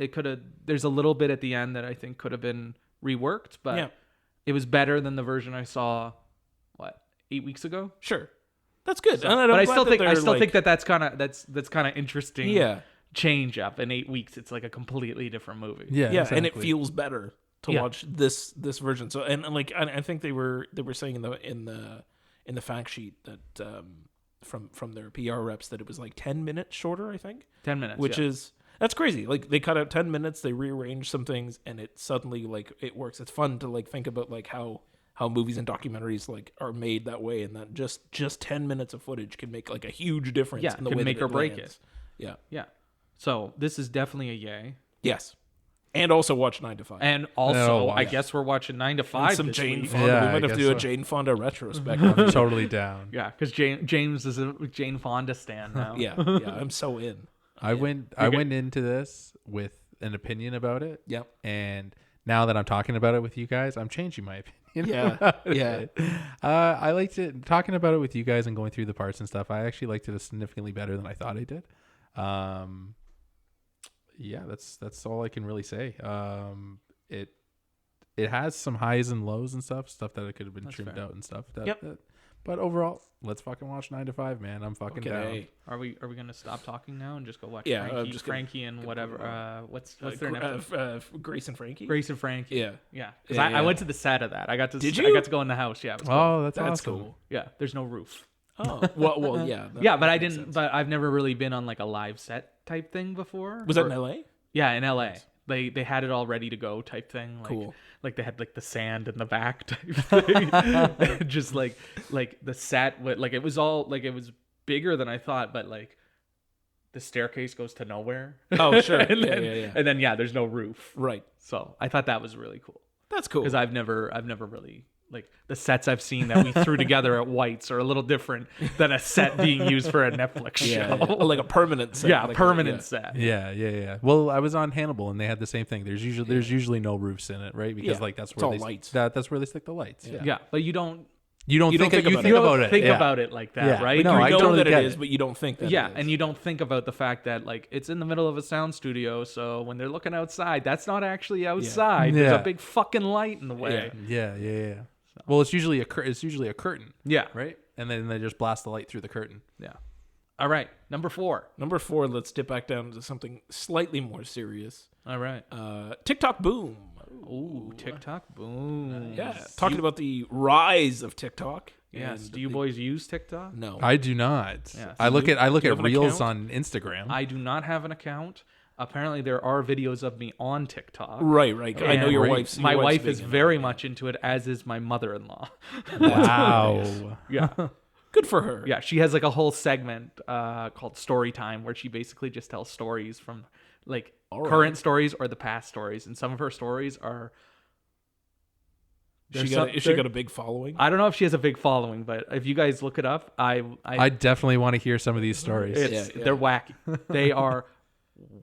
bit at the end that I think could have been reworked, but Yeah. it was better than the version I saw 8 weeks ago. Sure, that's good. But I still think that's kind of interesting. Yeah. Change up in 8 weeks. It's like a completely different movie. Yeah. yeah, and it exactly. feels better to Yeah. watch this version. So and like I think they were saying in the fact sheet that from their PR reps that it was like 10 minutes shorter. I think 10 minutes. which yeah. is that's crazy. Like they cut out 10 minutes, they rearrange some things, and it suddenly like it works. It's fun to like think about like how movies and documentaries like are made that way, and that just 10 minutes of footage can make like a huge difference. Yeah, in the can way make that or break lands. Yeah. Yeah. So this is definitely a yay. Yes. And also watch 9 to 5. And also, Oh, I yeah. guess we're watching 9 to And 5 some this Jane week. Fonda. Yeah, we I might have to guess do a so. Jane Fonda retrospective. Totally down. Yeah, because James is a Jane Fonda stan now. yeah, I'm so in. I went into this with an opinion about it. Yep. And now that I'm talking about it with you guys, I'm changing my opinion. Yeah, about yeah. it. I liked it talking about it with you guys and going through the parts and stuff. I actually liked it significantly better than I thought I did. Yeah, that's all I can really say. It has some highs and lows and stuff that it could have been trimmed fair. out and stuff. Yep. But overall, let's fucking watch 9 to 5, man. I'm fucking down. Okay. Are we gonna stop talking now and just go watch Yeah, I'm Frankie, just gonna- Frankie and whatever? What's their name? Grace and Frankie. Grace and Frankie. Yeah. Yeah. 'Cause Yeah, I yeah. went to the set of that. I got to. Did I you? got to go in the house. Yeah. It was cool. Oh, that's That's awesome. cool. Yeah. There's no roof. Oh, well, yeah. Yeah, but that I makes didn't. sense. But I've never really been on like a live set type thing before. Was that in L.A.? Yeah, in LA. They had it all ready to go type thing. Like, Cool. Like they had like the sand in the back type thing. Just like the set, like it was all like it was bigger than I thought, but like the staircase goes to nowhere. Oh, sure. and Yeah. then there's no roof. Right. So I thought that was really cool. That's cool. Because I've never really like the sets I've seen that we threw together at White's are a little different than a set being used for a Netflix show. Yeah. Like a permanent set. Yeah, like permanent set. Yeah. Well, I was on Hannibal and they had the same thing. There's usually no roofs in it, right? Because like that's where lights. That's where they stick the lights. Yeah, but you don't think about it. Think about it like that, Yeah. right? No, You I know totally that it get is, it. but you don't think that Yeah, it is. and you don't think about the fact that like it's in the middle of a sound studio, so when they're looking outside, that's not actually outside. Yeah. There's a big fucking light in the way. Yeah. Well, it's usually a curtain, Yeah. right? And then they just blast the light through the curtain. Yeah. All right, number 4. Number 4, let's dip back down to something slightly more serious. All right. TikTok boom. Ooh, TikTok boom. Yeah, talking about the rise of TikTok. Yes. and Do you boys use TikTok? No. I do not. Yeah. I look at you have an reels account? on Instagram. I do not have an account. Apparently, there are videos of me on TikTok. Right. I know And your wife's. My your wife's wife is big in very that. much into it, as is my mother-in-law. Wow. Yeah. Good for her. Yeah, she has like a whole segment called Story Time where she basically just tells stories from like current stories or the past stories, and some of her stories are. Is she got a big following? I don't know if she has a big following, but if you guys look it up, I definitely want to hear some of these stories. they're wacky. They are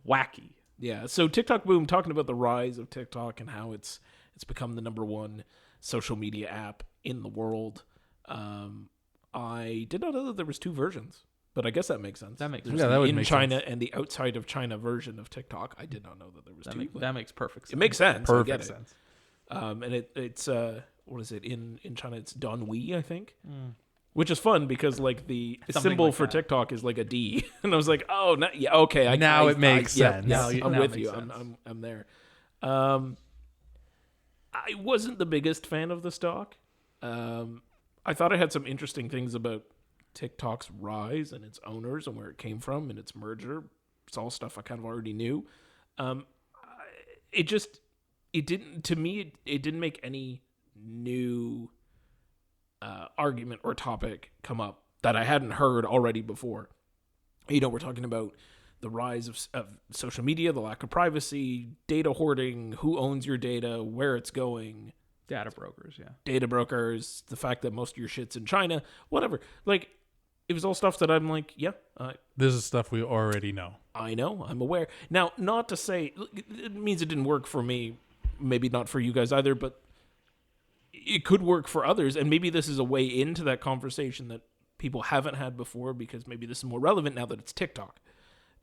wacky. Yeah. So TikTok boom, talking about the rise of TikTok and how it's become the number one social media app in the world. I did not know that there was 2 versions, but I guess that makes sense. That makes There's sense. that would in make China sense. and the outside of China version of TikTok. I did not know that there was 2. That makes perfect sense. It makes sense. I get Perfect it. sense. And it's what is it in China? It's Donwei, I think, which is fun because like the Something symbol like for that. TikTok is like a D, and I was like, oh, yeah, okay, It makes sense. Yeah, Now I'm it with makes you. sense. I'm there. I wasn't the biggest fan of the stock. I thought it had some interesting things about TikTok's rise and its owners and where it came from and its merger. It's all stuff I kind of already knew. It didn't make any new argument or topic come up that I hadn't heard already before. We're talking about the rise of social media, the lack of privacy, data hoarding, who owns your data, where it's going, Data brokers, yeah. data brokers, the fact that most of your shit's in China, whatever. Like, it was all stuff that I'm like, yeah, This is stuff we already know. I know, I'm aware. Now, not to say, it means it didn't work for me, maybe not for you guys either, but it could work for others, and maybe this is a way into that conversation that people haven't had before, because maybe this is more relevant now that it's TikTok.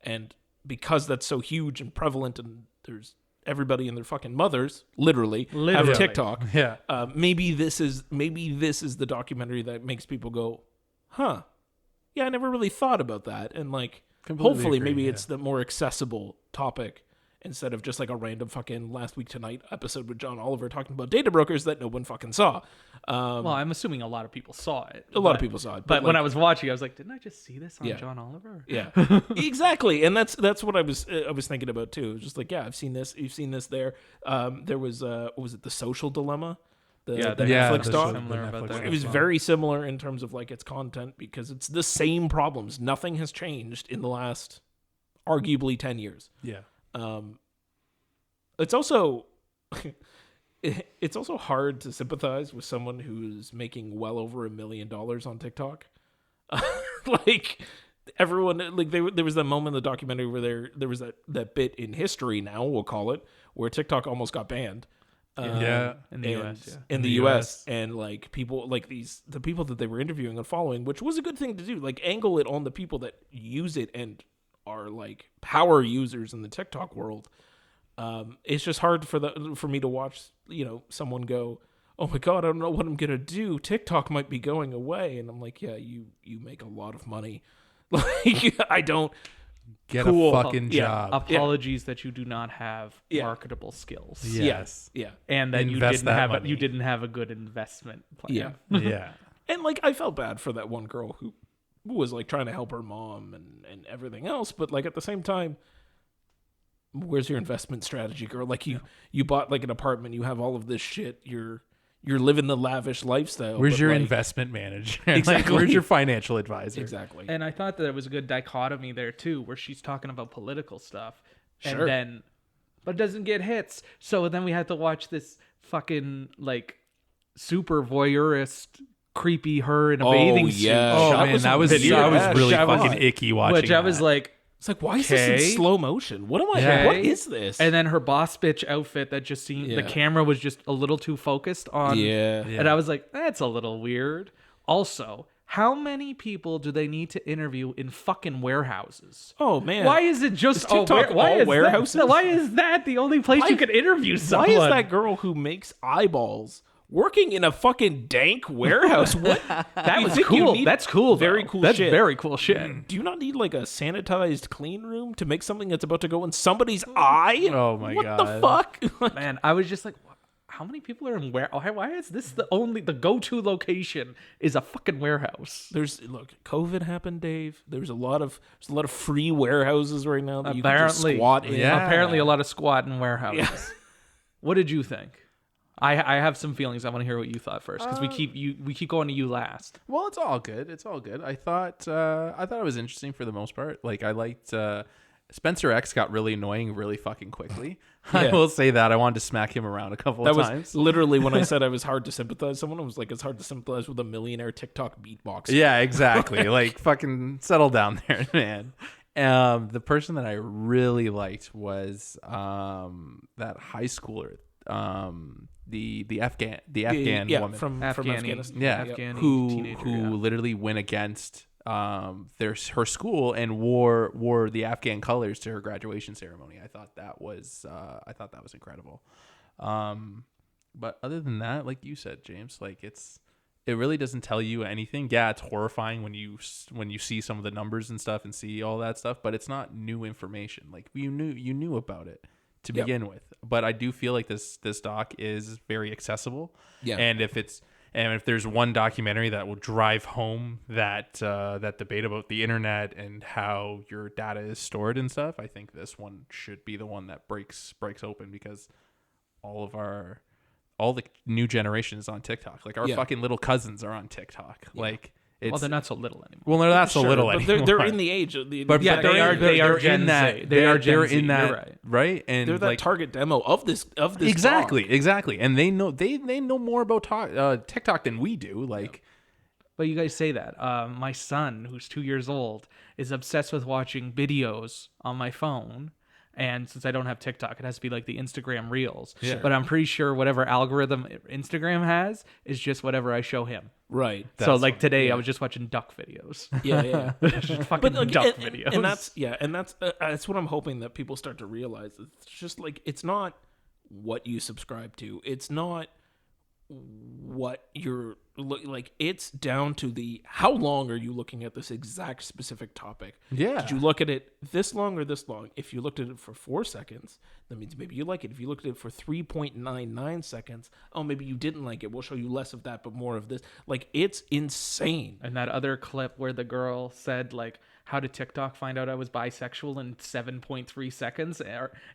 And because that's so huge and prevalent, and there's everybody and their fucking mothers, literally. Have TikTok. Yeah. Maybe this is the documentary that makes people go, huh, yeah, I never really thought about that. And like, Completely hopefully agree, maybe yeah. it's the more accessible topic instead of just like a random fucking Last Week Tonight episode with John Oliver talking about data brokers that no one fucking saw. Well, I'm assuming a lot of people saw it. A lot of people saw it. But like, when I was watching, I was like, didn't I just see this on Yeah. John Oliver? yeah, exactly. And that's what I was thinking about too. It was just like, yeah, I've seen this. You've seen this there. There was, what was it? The Social Dilemma? The Netflix doc. Similar about that. It was very similar in terms of like its content because it's the same problems. Nothing has changed in the last arguably 10 years. Yeah. It's also hard to sympathize with someone who's making well over $1 million on TikTok. Like everyone, like there was that moment in the documentary where there was that bit in history now, we'll call it, where TikTok almost got banned. Yeah. In the US, yeah. In the US, and like people like the people that they were interviewing and following, which was a good thing to do, like angle it on the people that use it and are like power users in the TikTok world. It's just hard for me to watch, someone go, oh my God, I don't know what I'm gonna do. TikTok might be going away, and I'm like, yeah, you make a lot of money. Like I don't. Get Cool. a fucking Yeah. job. Apologies that you do not have Yeah. marketable skills. Yes. Yeah. And that Invest that money. you didn't have a good investment plan. Yeah. Yeah. And like I felt bad for that one girl who was like trying to help her mom and everything else, but like at the same time, where's your investment strategy, girl? Like you bought like an apartment, you have all of this shit, you're living the lavish lifestyle. Where's your investment manager? Exactly. Like, where's your financial advisor? Exactly. And I thought that it was a good dichotomy there too, where she's talking about political stuff, Sure. and then, but it doesn't get hits. So then we had to watch this fucking like super voyeurist, creepy her in a bathing suit. Oh man, that was really fucking icky watching. Which I was like, it's like, why is this in slow motion? What am I? Okay. What is this? and then her boss bitch outfit that just seemed the camera was just a little too focused on. Yeah. And I was like, that's a little weird. Also, how many people do they need to interview in fucking warehouses? Oh man, Why is it just TikTok all warehouses? Why is that the only place you can interview someone? Why is that girl who makes eyeballs working in a fucking dank warehouse? What? That You was think you cool. need That's cool. very though. cool That's shit. very cool shit. Do you not need like a sanitized clean room to make something that's about to go in somebody's eye? Oh my what God. the fuck? Like, Man, I was just like, how many people are in why is this the go-to location is a fucking warehouse? COVID happened, Dave. There's a lot of free warehouses right now that you can just Apparently, squat in. Yeah. Apparently, a lot of squatting warehouses. Yeah. What did you think? I have some feelings. I want to hear what you thought first because we keep going to you last. Well, it's all good. It's all good. I thought it was interesting for the most part. Like I liked Spencer X got really annoying really fucking quickly. I will say that. I wanted to smack him around a couple of times. Was literally when I said I was hard to sympathize. Someone was like, it's hard to sympathize with a millionaire TikTok beatboxer. Yeah, exactly. Like fucking settle down there, man. The person that I really liked was that high schooler, the Afghan woman from Afghanistan. yeah, Afghani who teenager, literally went against her school and wore the Afghan colors to her graduation ceremony. I thought that was incredible. But other than that, like you said, James, like it really doesn't tell you anything. Yeah, it's horrifying when you see some of the numbers and stuff and see all that stuff, but it's not new information. Like you knew about it to begin with. But I do feel like this doc is very accessible. Yeah. And if there's one documentary that will drive home that debate about the internet and how your data is stored and stuff, I think this one should be the one that breaks open, because all the new generation is on TikTok. Like our fucking little cousins are on TikTok. Yeah. Like Well, they're not so little anymore. Well, they're not so little but anymore. they're in the age of the. But yeah, they are Gen in that. Z. They are Gen Z. in that. You're right. Right, and they're that like, target demo of this. Exactly, and they know more about TikTok than we do. Like, but you guys say that. My son, who's 2 years old, is obsessed with watching videos on my phone. And since I don't have TikTok, it has to be like the Instagram Reels. Yeah. But I'm pretty sure whatever algorithm Instagram has is just whatever I show him. Right. So like today, I was just watching duck videos. Yeah. Just fucking duck videos. And that's what I'm hoping that people start to realize. It's just like, it's not what you subscribe to. It's not what you're like. It's down to how long are you looking at this exact specific topic? Yeah. Did you look at it this long or this long? If you looked at it for 4 seconds, that means maybe you like it. If you looked at it for 3.99 seconds, oh, maybe you didn't like it. We'll show you less of that, but more of this. Like, it's insane. And that other clip where the girl said, like, how did TikTok find out I was bisexual in 7.3 seconds?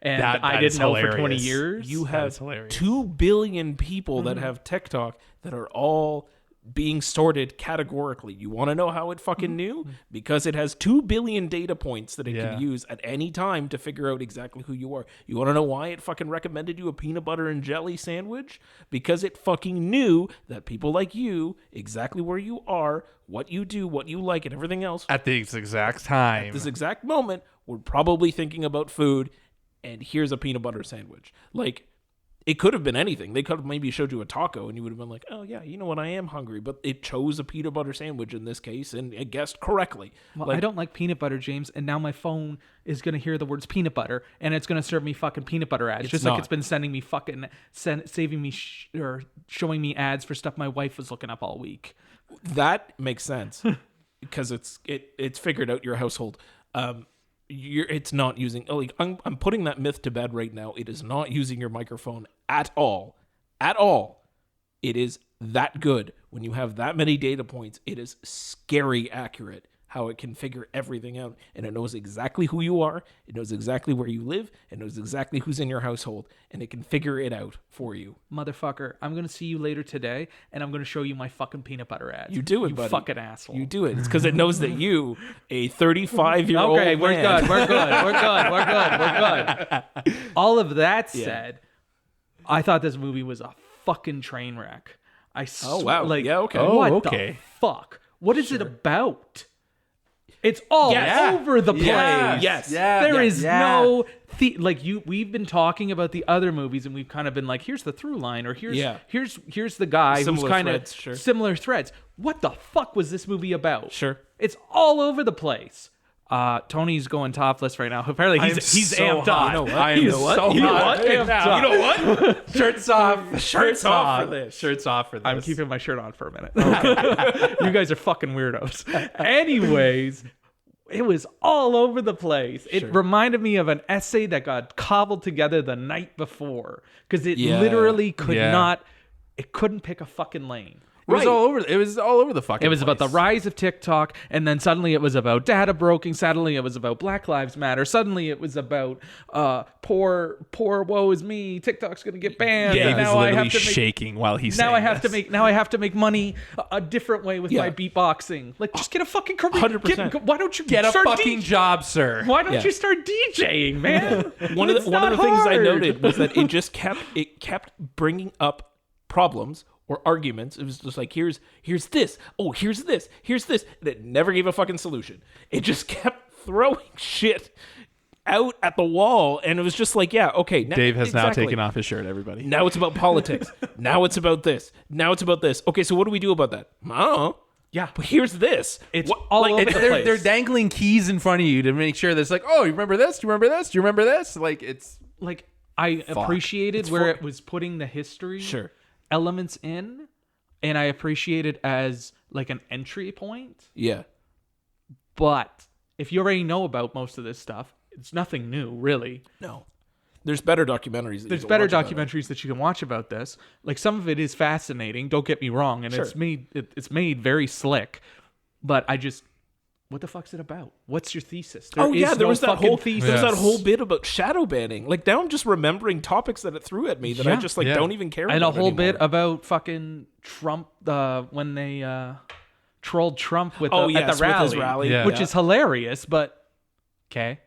And I didn't know for 20 years. You have 2 billion people that have TikTok that are all being sorted categorically. You want to know how it fucking knew? Because it has 2 billion data points that it can use at any time to figure out exactly who you are. You want to know why it fucking recommended you a peanut butter and jelly sandwich? Because it fucking knew that people like you, exactly where you are, what you do, what you like, and everything else at this exact time, at this exact moment, we're probably thinking about food, and here's a peanut butter sandwich. Like, it could have been anything. They could have maybe showed you a taco, and you would have been like, oh, yeah, you know what, I am hungry. But it chose a peanut butter sandwich in this case, and it guessed correctly. Well, I don't like peanut butter, James, and now my phone is going to hear the words peanut butter, and it's going to serve me fucking peanut butter ads. Just like it's been sending me fucking, saving me or showing me ads for stuff my wife was looking up all week. That makes sense. Because it's figured out your household. It's not using. Like, I'm putting that myth to bed right now. It is not using your microphone at all. It is that good. When you have that many data points, it is scary accurate. how it can figure everything out, and it knows exactly who you are, it knows exactly where you live, it knows exactly who's in your household, and it can figure it out for you. Motherfucker, I'm going to see you later today, and I'm going to show you my fucking peanut butter ads. You do it, you buddy. fucking asshole. You do it. It's because it knows that you, a 35-year-old Okay, we're man... good. We're good. All of that said, I thought this movie was a fucking train wreck. Oh, wow. Like, yeah, okay. What the fuck? What is it about? It's all over the place. Yes. There is no we've been talking about the other movies, and we've kind of been like, here's the through line, or here's the guy who's kind of similar threads. What the fuck was this movie about? Sure. It's all over the place. Tony's going topless right now. Apparently he's so amped hot. on. I am so hot. You know what? Shirts off. Shirts off for this. Shirts off for this. I'm keeping my shirt on for a minute. Okay. You guys are fucking weirdos. Anyways, it was all over the place. It reminded me of an essay that got cobbled together the night before, because it literally could not. It couldn't pick a fucking lane. It was all over. It was all over the fucking. It was about the rise of TikTok, and then suddenly it was about data broking. Suddenly it was about Black Lives Matter. Suddenly it was about poor woe is me. TikTok's gonna get banned. Dave and is now I literally have to make, shaking while he's now saying I have this. to make money a different way with my beatboxing. Like, just get a fucking career. 100%. Why don't you Get a start fucking job, sir. Why don't you start DJing, man? One of the things I hard. noted was that it just kept bringing up problems or arguments. It was just like, here's this. Oh, here's this. Here's this. And it never gave a fucking solution. It just kept throwing shit out at the wall, and it was just like, yeah, okay. Dave has now taken off his shirt, everybody. Now it's about politics. Now it's about this. Now it's about this. Okay, so what do we do about that? I don't know. Yeah, but here's this. It's all over the place. They're dangling keys in front of you to make sure that it's like, oh, you remember this? Do you remember this? Do you remember this? Like, it's like, I appreciated where it was putting the history elements in, and I appreciate it as like an entry point. Yeah. But if you already know about most of this stuff, it's nothing new, really. No. There's better documentaries. There's better documentaries that you can watch about this. Like, some of it is fascinating, don't get me wrong, and it's made very slick. But what the fuck's it about? What's your thesis? There was that whole thesis. There was that whole bit about shadow banning. Like, now I'm just remembering topics that it threw at me that I just don't even care about. And a whole anymore. bit about fucking Trump when they trolled Trump at the rally, with his rally. Which is hilarious, but okay.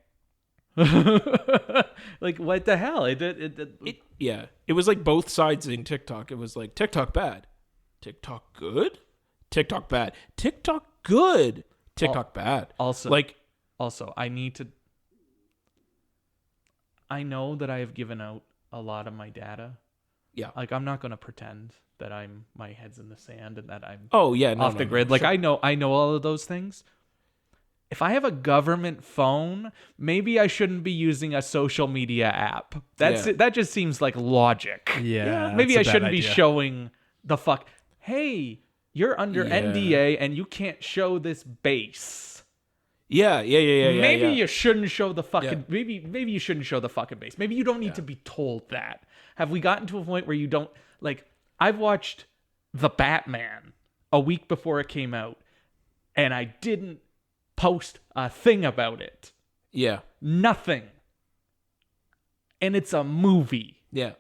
Like, what the hell? It was like both sides in TikTok. It was like, TikTok bad, TikTok good, TikTok bad, TikTok good, TikTok bad. Also, I know that I have given out a lot of my data. Yeah. Like, I'm not going to pretend that my head's in the sand and that I'm off the grid. Like, sure. I know all of those things. If I have a government phone, maybe I shouldn't be using a social media app. That just seems like logic. Yeah. Maybe I shouldn't be showing the fuck. Hey, you're under NDA and you can't show this base. Yeah. Maybe you shouldn't show the fucking. Maybe you shouldn't show the fucking base. Maybe you don't need to be told that. Have we gotten to a point where you don't like? I've watched The Batman a week before it came out, and I didn't post a thing about it. Yeah. Nothing. And it's a movie. Yeah.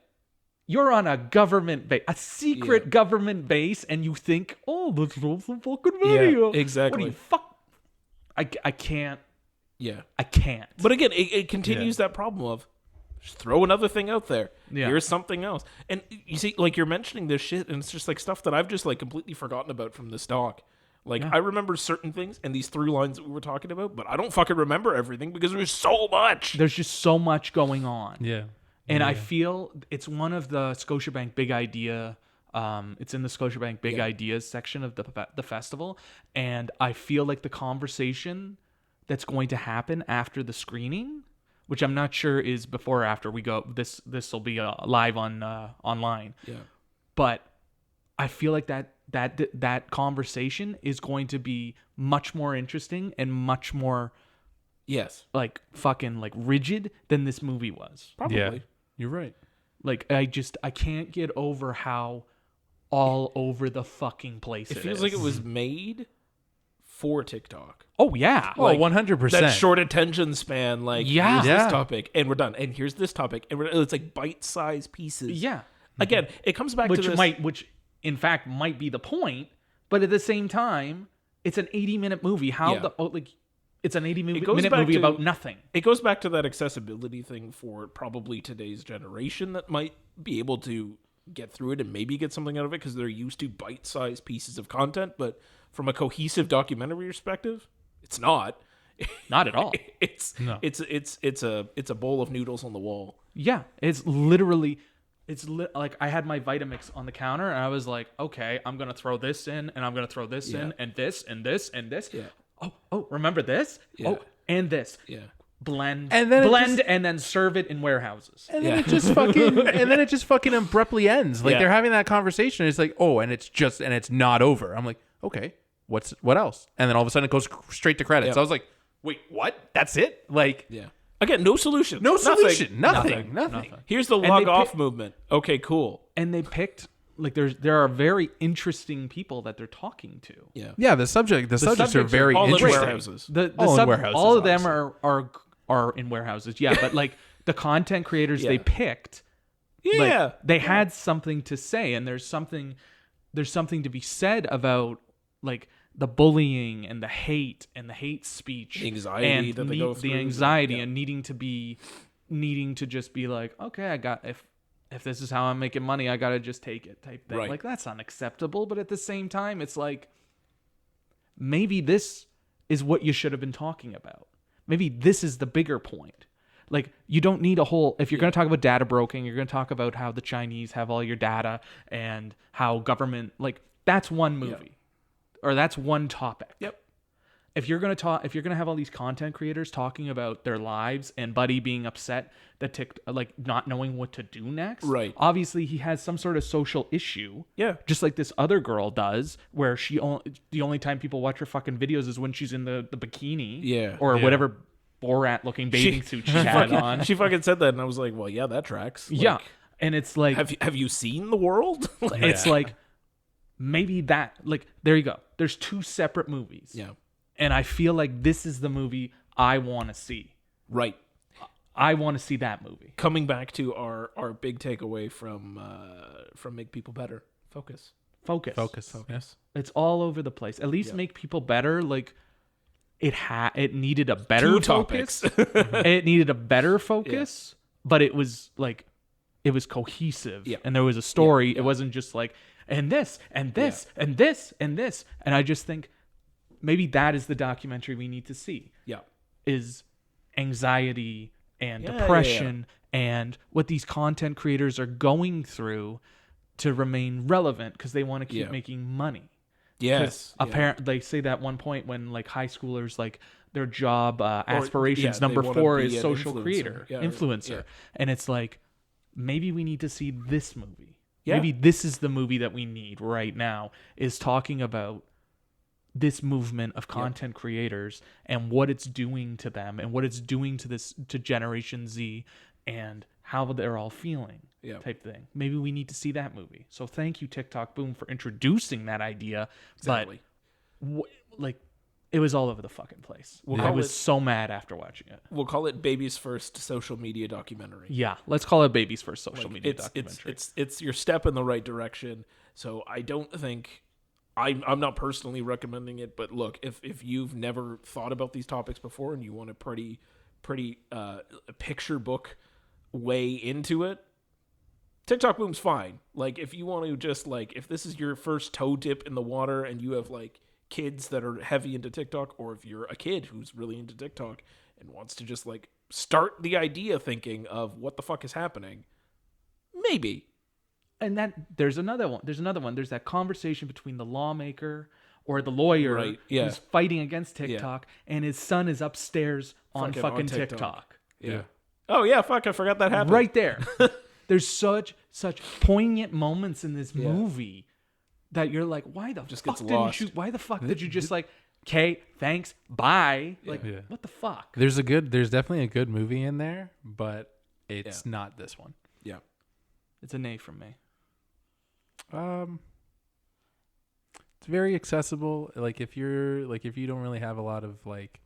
You're on a government base, a secret government base, and you think, oh, let's roll some fucking video. Yeah, exactly. What do you fuck? I can't. Yeah. I can't. But again, it continues that problem of just throw another thing out there. Yeah. Here's something else. And you see, like, you're mentioning this shit, and it's just like stuff that I've just like completely forgotten about from this doc. Like, I remember certain things and these through lines that we were talking about, but I don't fucking remember everything because there's so much. There's just so much going on. Yeah. And I feel it's one of the Scotiabank Big Idea. It's in the Scotiabank Big Ideas section of the festival. And I feel like the conversation that's going to happen after the screening, which I'm not sure is before or after we go. This will be live on online. Yeah. But I feel like that conversation is going to be much more interesting and much more like fucking like rigid than this movie was. Probably. Yeah, you're right. Like, I can't get over how all over the fucking place it feels is. like it was made for TikTok. Oh yeah. Oh, 100%. That short attention span, like, Yeah. here's Yeah. this topic, and we're done. And here's this topic, and it's like bite-sized pieces. Yeah. Again, it comes back Which to this. which in fact might be the point, but at the same time, it's an 80-minute movie. How it's an 80-minute movie about nothing. It goes back to that accessibility thing for probably today's generation that might be able to get through it and maybe get something out of it because they're used to bite-sized pieces of content. But from a cohesive documentary perspective, it's not. Not at all. It's a bowl of noodles on the wall. Yeah, it's literally. Like I had my Vitamix on the counter and I was like, okay, I'm gonna throw this in and I'm gonna throw this in and this and this and this. Yeah. Oh, remember this? Yeah. Oh, and this. Yeah. Blend And then and then serve it in warehouses. And then it just fucking abruptly ends. Like they're having that conversation. And it's like, oh, and it's not over. I'm like, okay, what else? And then all of a sudden it goes straight to credits. Yep. I was like, wait, what? That's it? Like, Yeah. Again, no solution. no solution. Nothing. Here's the log off movement. Okay, cool. And they picked like there are very interesting people that they're talking to. Yeah. Yeah, the subjects are very all in interesting. warehouses. All in warehouses, all of them are in warehouses. Yeah, but like the content creators they picked, Yeah. like, they had something to say, and there's something to be said about like the bullying and the hate speech, The anxiety and that they go through. the anxiety and needing to just be like, okay, if this is how I'm making money, I gotta just take it type thing. Right. Like that's unacceptable. But at the same time, it's like maybe this is what you should have been talking about. Maybe this is the bigger point. Like you don't need a whole. If you're going to talk about data broking, you're going to talk about how the Chinese have all your data and how government. Like that's one movie, or that's one topic. Yep. If you're going to have all these content creators talking about their lives and Buddy being upset that like not knowing what to do next, Right. Obviously, he has some sort of social issue. Yeah. Just like this other girl does, where the only time people watch her fucking videos is when she's in the bikini, or whatever Borat-looking bathing suit she had on. She fucking said that, and I was like, well, yeah, that tracks. Like, Yeah, and it's like, Have you seen the world? Like, it's like maybe that, like, there you go. There's two separate movies. yeah. And I feel like this is the movie I want to see. Right. I want to see that movie. Coming back to our big takeaway from Make People Better. Focus. Focus. It's all over the place. At least make people better. Like it needed a better focus. It needed a better focus, but it was like it was cohesive, and there was a story. It wasn't just like and this and this and this and this. And I just think maybe that is the documentary we need to see. Yeah. Is anxiety and depression and what these content creators are going through to remain relevant because they want to keep making money. Yes. Apparently, they say that one point when like high schoolers, like their job aspirations number 4 is social creator, influencer. And it's like, maybe we need to see this movie. Yeah. Maybe this is the movie that we need right now, is talking about this movement of content creators and what it's doing to them and what it's doing to Generation Z and how they're all feeling type thing. Maybe we need to see that movie. So thank you, TikTok Boom, for introducing that idea. Exactly. But it was all over the fucking place. I was so mad after watching it. We'll call it Baby's first social media documentary. Yeah, let's call it Baby's first social media documentary. It's your step in the right direction. So I don't think I'm not personally recommending it, but look, if you've never thought about these topics before and you want a pretty picture book way into it, TikTok Boom's fine. Like if you want to just like if this is your first toe dip in the water and you have like kids that are heavy into TikTok, or if you're a kid who's really into TikTok and wants to just like start the idea thinking of what the fuck is happening, maybe. And there's another one. There's that conversation between the lawmaker or the lawyer who's fighting against TikTok, and his son is upstairs on fucking TikTok. Yeah. Oh yeah, fuck! I forgot that happened. Right there. There's such poignant moments in this movie that you're like, why the fuck did you just like, okay, thanks, bye? Like, what the fuck? There's definitely a good movie in there, but it's not this one. Yeah. It's a nay from me. very accessible. Like if you don't really have a lot of like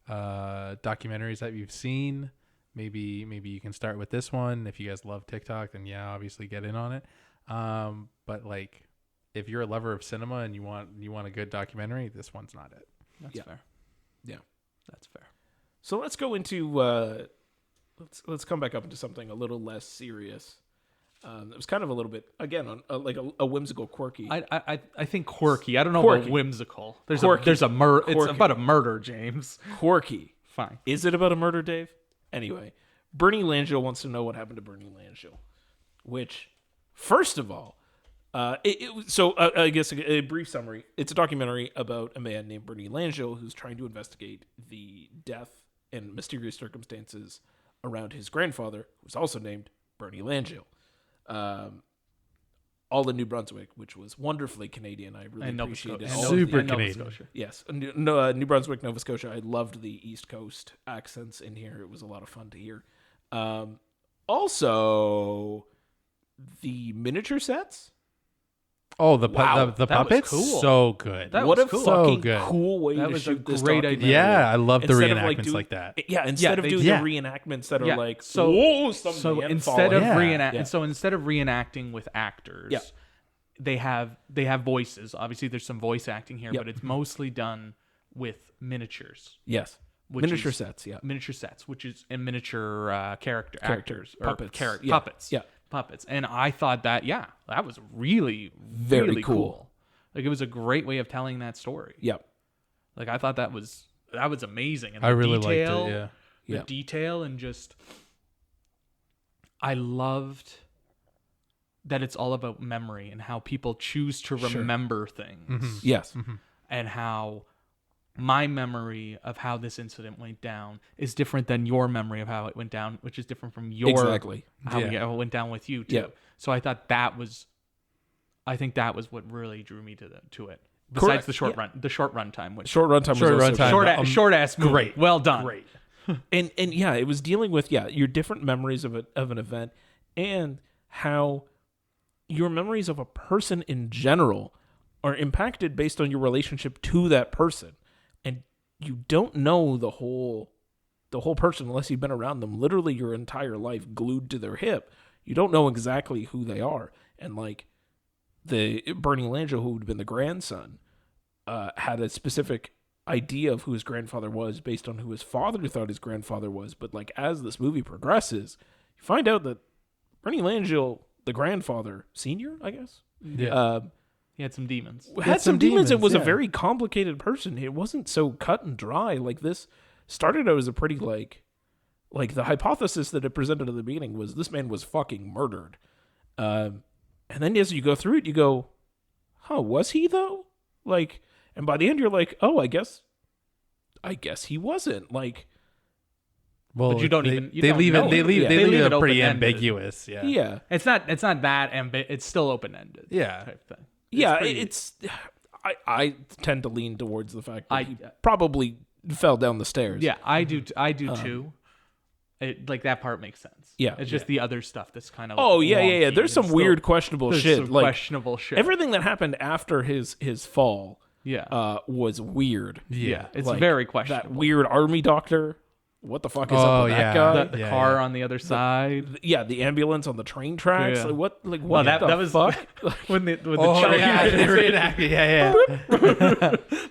documentaries that you've seen, maybe you can start with this one. If you guys love TikTok, then yeah, obviously get in on it. But like if you're a lover of cinema and you want a good documentary, this one's not it. That's fair. Yeah, that's fair. So let's go into let's come back up into something a little less serious. It was kind of a little bit again on like a whimsical, quirky. I think quirky. I don't know Quirky. about whimsical. There's Quirky. a murder. It's Quirky. about a murder, James. Quirky. Fine. Is it about a murder, Dave? Anyway, Bernie Langell wants to know what happened to Bernie Langell. Which, first of all, I guess a brief summary. It's a documentary about a man named Bernie Langell who's trying to investigate the death and mysterious circumstances around his grandfather, who's also named Bernie Langell. All in New Brunswick, which was wonderfully Canadian. I really appreciated it. Super Nova Canadian. Scotia. Yes, New Brunswick, Nova Scotia. I loved the East Coast accents in here. It was a lot of fun to hear. Also, the miniature sets. Oh, the Wow, the that was puppets, cool. so good. That What was a cool. fucking So good. cool way That to was a shoot this great documentary. Yeah, I love the Instead of, reenactments do- like that. Yeah, instead of they- doing yeah. the reenactments that are Yeah, like, so- whoa, So somebody instead of Yeah. so instead of reenacting with actors, Yeah. they have voices. Obviously, there's some voice acting here, Yep. but it's mostly done with miniatures. yes, Which miniature is- sets, yeah, Miniature sets, which is and miniature Character. actors or Puppets. Yeah. puppets. Yeah. Puppets. And I thought that that was really Very really cool. Like it was a great way of telling that story. Yep. Like I thought that was amazing. And I the really detail, liked it. Yeah. the Yeah. detail and just I loved that it's all about memory and how people choose to remember things Yes, and how my memory of how this incident went down is different than your memory of how it went down, which is different from your exactly. how Yeah. it went down with you too. Yeah. So I thought that was what really drew me to it. Besides Correct. the short run time, which Short runtime. Short was also runtime. good. short ass movie. Great. Well done. Great. And yeah, it was dealing with your different memories of an event and how your memories of a person in general are impacted based on your relationship to that person, and you don't know the whole person unless you've been around them literally your entire life, glued to their hip. You don't know exactly who they are, and like the Bernie Langell, who would have been the grandson, had a specific idea of who his grandfather was based on who his father thought his grandfather was. But like as this movie progresses, you find out that Bernie Langell, the grandfather, senior, I guess, Yeah. He had some demons. had some demons and was a yeah. very complicated person. It wasn't so cut and dry. Like this started out as a pretty like the hypothesis that it presented at the beginning was this man was fucking murdered. And then as you go through it, you go, huh, was he though? Like, and by the end you're like, oh, I guess he wasn't. Like, Well, But you don't they, even- you they don't leave know. it. They leave. Yeah. They They leave leave it it pretty open-ended. ambiguous. Yeah. yeah. It's not that it's still open ended. Yeah. Type thing. Yeah, pretty- it's I tend to lean towards the fact that he I- probably fell down the stairs. Yeah, I do too. It, like that part makes sense. Yeah. It's just the other stuff that's kind of Oh yeah. wonky There's some and weird, still- questionable there's shit. some Like questionable shit. everything that happened after his fall, yeah. was weird. Yeah, it's Like, very That questionable. weird army doctor. What the fuck is Oh, up with yeah. that guy? the Yeah, car yeah. on the other side. Yeah, the ambulance on the train tracks. Yeah. Like what? Like Well, what that the was fuck? when the Oh train- yeah. They reenacted. Yeah.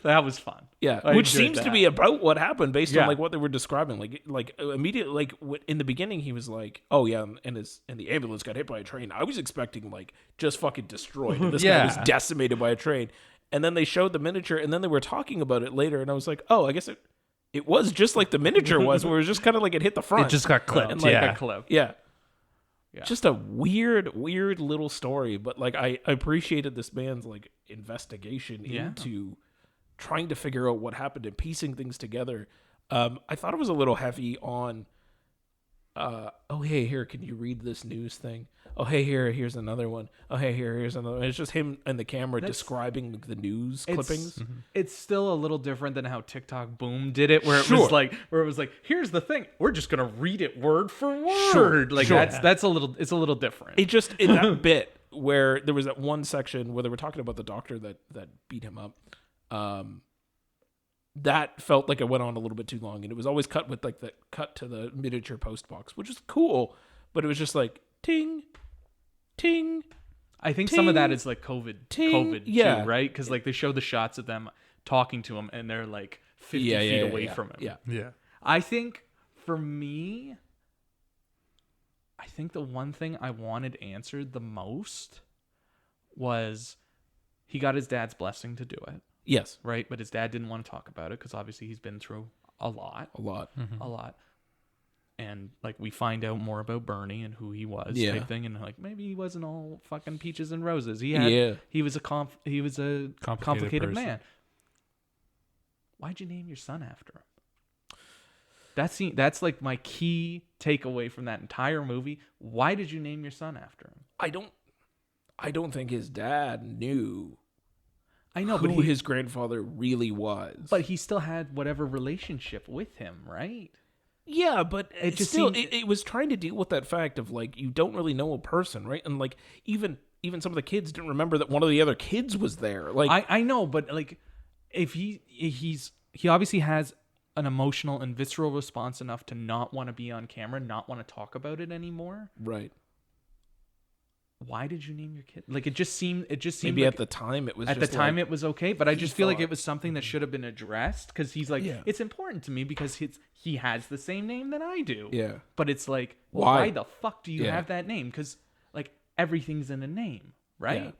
that was fun. Yeah, I which enjoyed seems to that. be about what happened based Yeah. on like what they were describing. Like immediately, like in the beginning, he was like, "Oh yeah," and the ambulance got hit by a train. I was expecting like just fucking destroyed. And this guy was Yeah. decimated by a train. And then they showed the miniature, and then they were talking about it later, and I was like, "Oh, I guess it was just like the miniature was, where it was just kind of like it hit the front. It just got clipped. And, like, yeah. a clip. Yeah. Yeah. Just a weird little story, but like I appreciated this man's like investigation Yeah. into trying to figure out what happened and piecing things together. I thought it was a little heavy on oh hey, here, can you read this news thing? Oh hey, here's another one. Oh hey, here's another one. It's just him and the camera describing the news clippings. It's still a little different than how TikTok Boom did it, where it Sure. was like, here's the thing, we're just gonna read it word for word. Sure, Like sure. that's a little different. It just in that bit, where there was that one section where they were talking about the doctor that beat him up. That felt like it went on a little bit too long, and it was always cut with like the cut to the miniature post box, which is cool, but it was just like ting, ting. I think some of that is like COVID too, right? Because like they show the shots of them talking to him, and they're like 50 feet away from him. Yeah. I think for me, I think the one thing I wanted answered the most was he got his dad's blessing to do it. Yes. Right? But his dad didn't want to talk about it because obviously he's been through a lot. And like we find out more about Bernie and who he was type thing. And like maybe he wasn't all fucking peaches and roses. He was a complicated man. Why'd you name your son after him? That's like my key takeaway from that entire movie. Why did you name your son after him? I don't think his dad knew. I know, who his grandfather really was. But he still had whatever relationship with him, right? Yeah, but it was trying to deal with that fact of like you don't really know a person, right? And like even some of the kids didn't remember that one of the other kids was there. Like I know, but like if he obviously has an emotional and visceral response enough to not want to be on camera, not want to talk about it anymore. Right. Why did you name your kid? Like it just seemed maybe like, at the time it was it was okay, but I just feel like it was something that should have been addressed because he's like it's important to me because he has the same name that I do. Yeah. But it's like why the fuck do you have that name? Because like everything's in a name, right? Yeah.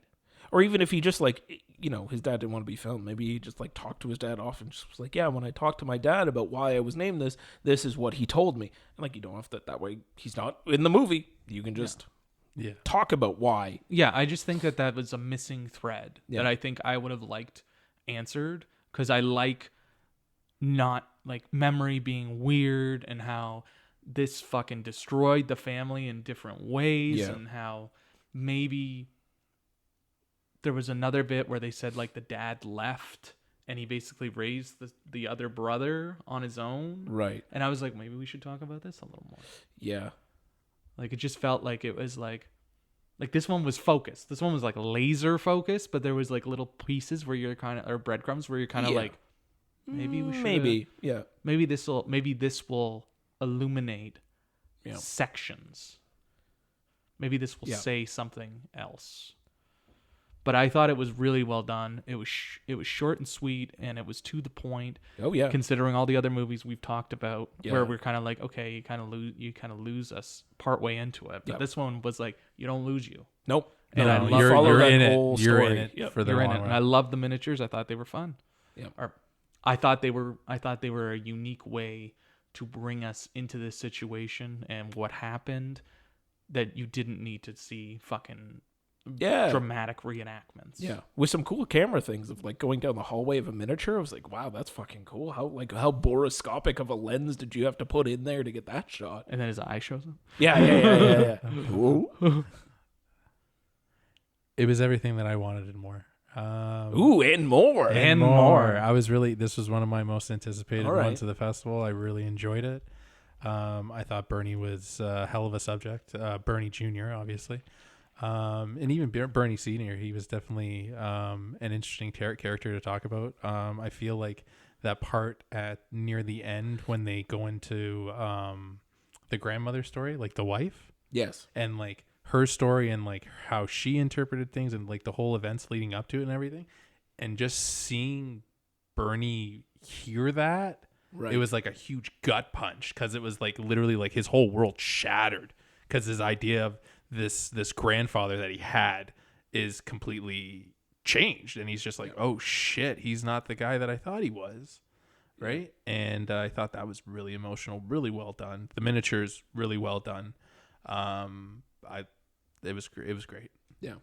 Or even if he just like his dad didn't want to be filmed, maybe he just like talked to his dad off and just was like, yeah, when I talked to my dad about why I was named this is what he told me. And like you don't have to that way. He's not in the movie. You can just. Yeah. Talk about why. Yeah, I just think that was a missing thread that I think I would have liked answered because I like not like memory being weird and how this fucking destroyed the family in different ways and how maybe there was another bit where they said like the dad left and he basically raised the other brother on his own. Right. And I was like, maybe we should talk about this a little more. Yeah. Like, it just felt like it was like this one was focused. This one was like laser focused, but there was like little pieces where you're kind of, or breadcrumbs where you're kind of like, maybe we should. Maybe this will illuminate sections. Maybe this will say something else. But I thought it was really well done. It was short and sweet, and it was to the point. Oh yeah. Considering all the other movies we've talked about, where we're kind of like, okay, you kind of lose us partway into it. But this one was like, you don't lose you. Nope. And I love you're in it. Whole you're story. in it for the long run. And I love the miniatures. I thought they were fun. Yeah. I thought they were a unique way to bring us into this situation and what happened that you didn't need to see fucking. Dramatic reenactments. Yeah. With some cool camera things of like going down the hallway of a miniature. I was like, wow, that's fucking cool. How boroscopic of a lens did you have to put in there to get that shot? And then his eye shows up. Yeah. It was everything that I wanted and more. And more. And more. This was one of my most anticipated ones of the festival. I really enjoyed it. I thought Bernie was a hell of a subject. Bernie Jr., obviously. And even Bernie Senior, he was definitely an interesting character to talk about. I feel like that part at near the end when they go into the grandmother story, like the wife, and like her story and like how she interpreted things and like the whole events leading up to it and everything, and just seeing Bernie hear that, it was like a huge gut punch because it was like literally like his whole world shattered because his idea of this grandfather that he had is completely changed, and he's just like, oh shit, he's not the guy that I thought he was, right? And I thought that was really emotional, really well done. The miniatures really well done. It was great. Yeah.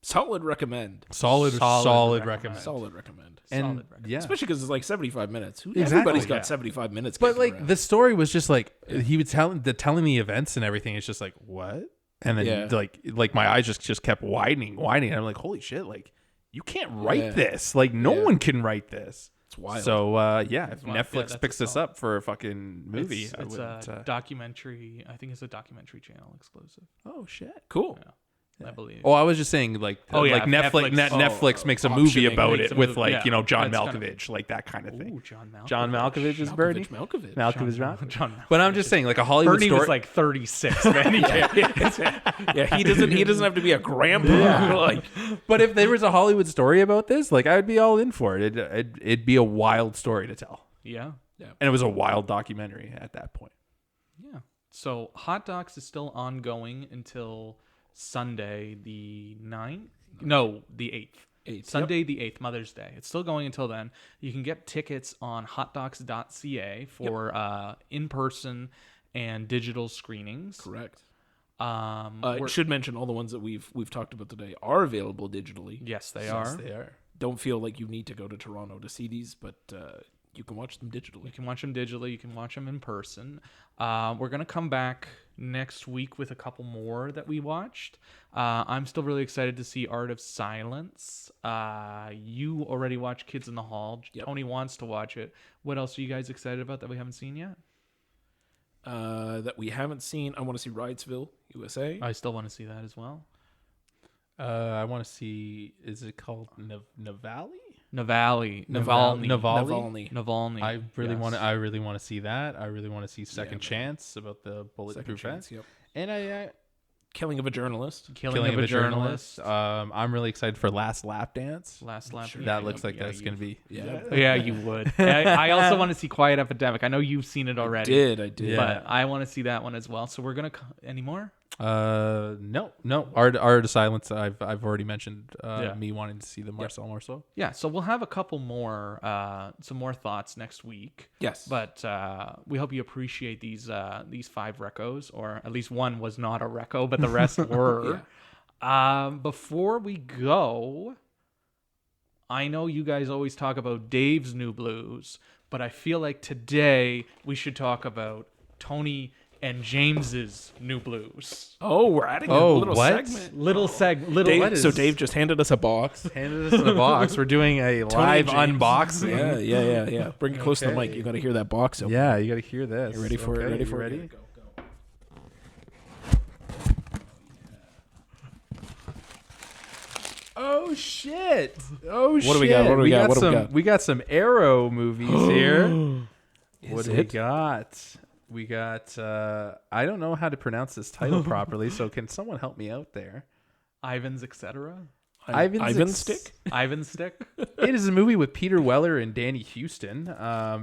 Solid recommend. Solid recommend. And yeah, especially because it's like 75 minutes. Everybody's got 75 minutes. But like the story was just like he was telling the events and everything. It's just like what, and then like my eyes just kept widening. And I'm like, holy shit! Like you can't write this. Like no one can write this. It's wild. So if Netflix picks this up for a fucking movie, it's a documentary. I think it's a documentary channel exclusive. Oh shit! Cool. Yeah. I believe. Oh, I was just saying, like, like Netflix makes a movie about it with, like, John Malkovich, like that kind of thing. Ooh, John Malkovich. John Malkovich is Bernie. Malkovich. John But I'm just saying, like a Hollywood Bernie story. was like 36, man. He doesn't have to be a grandpa. Like, but if there was a Hollywood story about this, like, I would be all in for it. It'd be a wild story to tell. Yeah. And it was a wild documentary at that point. Yeah. So Hot Docs is still ongoing until Sunday the 9th. No, the 8th. Sunday the 8th, Mother's Day. It's still going until then. You can get tickets on hotdocs.ca for in-person and digital screenings. correct. We're- Should mention all the ones that we've talked about today are available digitally. Yes, they are. They are. Don't feel like you need to go to Toronto to see these, but you can watch them digitally. You can watch them digitally. You can watch them in person. We're going to come back next week with a couple more that we watched. I'm still really excited to see Art of Silence. You already watched Kids in the Hall. Yep. Tony wants to watch it. What else are you guys excited about that we haven't seen yet? That we haven't seen. I want to see Riotsville, USA. I still want to see that as well. I want to see. Is it called Navalny? Navalny. Navalny. I really Yes. want to. I really want to see that. I really want to see Second man. Chance about the Second bulletproof Chance. vest. Yep. And I Killing of a Journalist. Killing of a Journalist. I'm really excited for Last Lap Dance. Last lap. Sure. That looks like that's gonna be. Yeah, you would. I also want to see Quiet Epidemic. I know you've seen it already. I did. But I want to see that one as well. So we're gonna any more? No. Art of Silence. I've already mentioned me wanting to see the Marcel Marceau. Yeah. So we'll have a couple more, some more thoughts next week. Yes. But we hope you appreciate these 5 recos, or at least one was not a reco, but the rest were. Before we go, I know you guys always talk about Dave's New Blues, but I feel like today we should talk about Tony and James's New Blues. Oh, we're adding a little what? segment. Dave, So Dave just handed us a box. Handed us in a box. We're doing a live unboxing. Yeah. Bring it close to the mic. You got to hear that box open. Yeah, you got to hear this. You ready for it? Ready you for ready? it? Go. Oh shit! Oh shit! What do we got? What do we got? What do we got? We got some Arrow movies here. What Is do we it? got? We got. I don't know how to pronounce this title properly, so can someone help me out there? Ivan's Etc. Ivan Stick? Ivan Stick. It is a movie with Peter Weller and Danny Houston.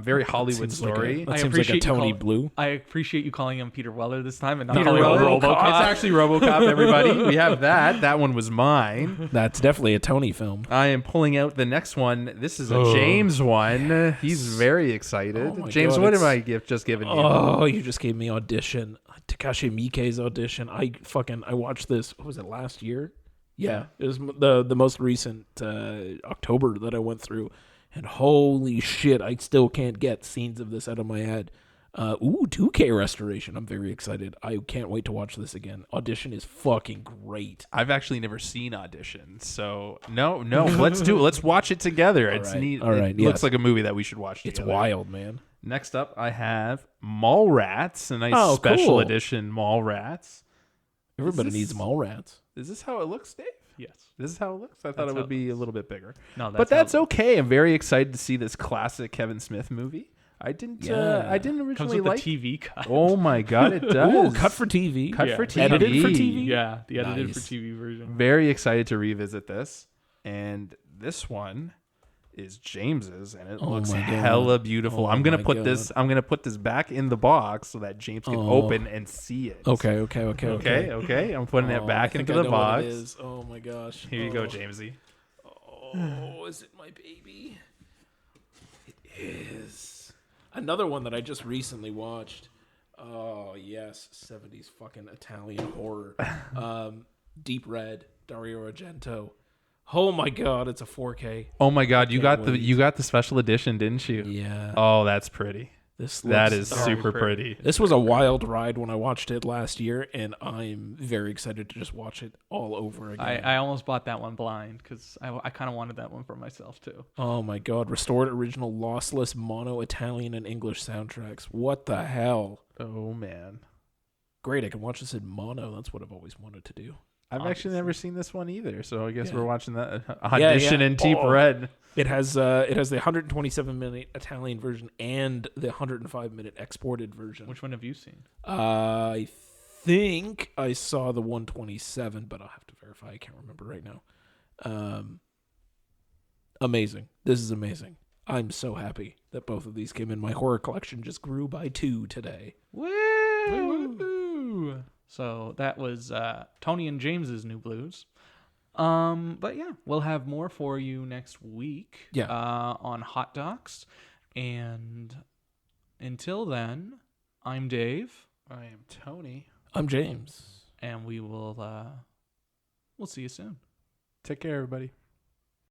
Very Hollywood story. That seems like a Tony Blue. I appreciate you calling him Peter Weller this time and not Peter calling him Weller. RoboCop. It's actually RoboCop. Everybody, we have that. That one was mine. That's definitely a Tony film. I am pulling out the next one. This is a James one. He's very excited. Oh my James, God, what it's- am I just giving you? Oh, you just gave me Audition. Takashi Miike's Audition. I watched this. What was it, last year? Yeah, it was the most recent October that I went through, and holy shit, I still can't get scenes of this out of my head. 2K restoration. I'm very excited. I can't wait to watch this again. Audition is fucking great. I've actually never seen Audition, so no. Let's do it. Let's watch it together. It's right. neat. All right, It looks like a movie that we should watch It's together. wild, man. Next up, I have Mallrats, a nice special cool. edition Mallrats. Everybody this- needs Mallrats. Is this how it looks, Dave? Yes. This is how it looks? I thought That's it how would it be a little bit bigger. No, But that's okay. I'm very excited to see this classic Kevin Smith movie. I didn't originally Comes with like the TV cut. Oh my god, it does. Ooh, cut for TV. Cut Yeah. for TV. Edited for TV? Yeah, the edited Nice. for TV version. Very excited to revisit this. And this one is James's, and it looks my God. hella beautiful. Oh I'm gonna my put God. this. I'm gonna put this back in the box so that James can open and see it. Okay. Okay. I'm putting it Oh, back I think into I the know what box. it is. Oh my gosh. Here you go, Jamesy. Oh, is it my baby? It is. Another one that I just recently watched. Oh, yes. 70s fucking Italian horror. Deep Red, Dario Argento. Oh my god, it's a 4K. Oh my god, you Can't got wait. you got the special edition, didn't you? Yeah. Oh, that's pretty. That is very super pretty. This was a wild ride when I watched it last year, and I'm very excited to just watch it all over again. I almost bought that one blind because I kind of wanted that one for myself too. Oh my god, restored original lossless mono Italian and English soundtracks. What the hell? Oh man. Great, I can watch this in mono. That's what I've always wanted to do. I've actually never seen this one either, so I guess we're watching that Yeah, audition in deep red. It has the 127-minute Italian version and the 105-minute exported version. Which one have you seen? I think I saw the 127, but I'll have to verify. I can't remember right now. Amazing. This is amazing. I'm so happy that both of these came in. My horror collection just grew by 2 today. Woo! So that was Tony and James's New Blues. But yeah, we'll have more for you next week. Yeah. On Hot Docs. And until then, I'm Dave. I am Tony. I'm James. And we'll see you soon. Take care, everybody.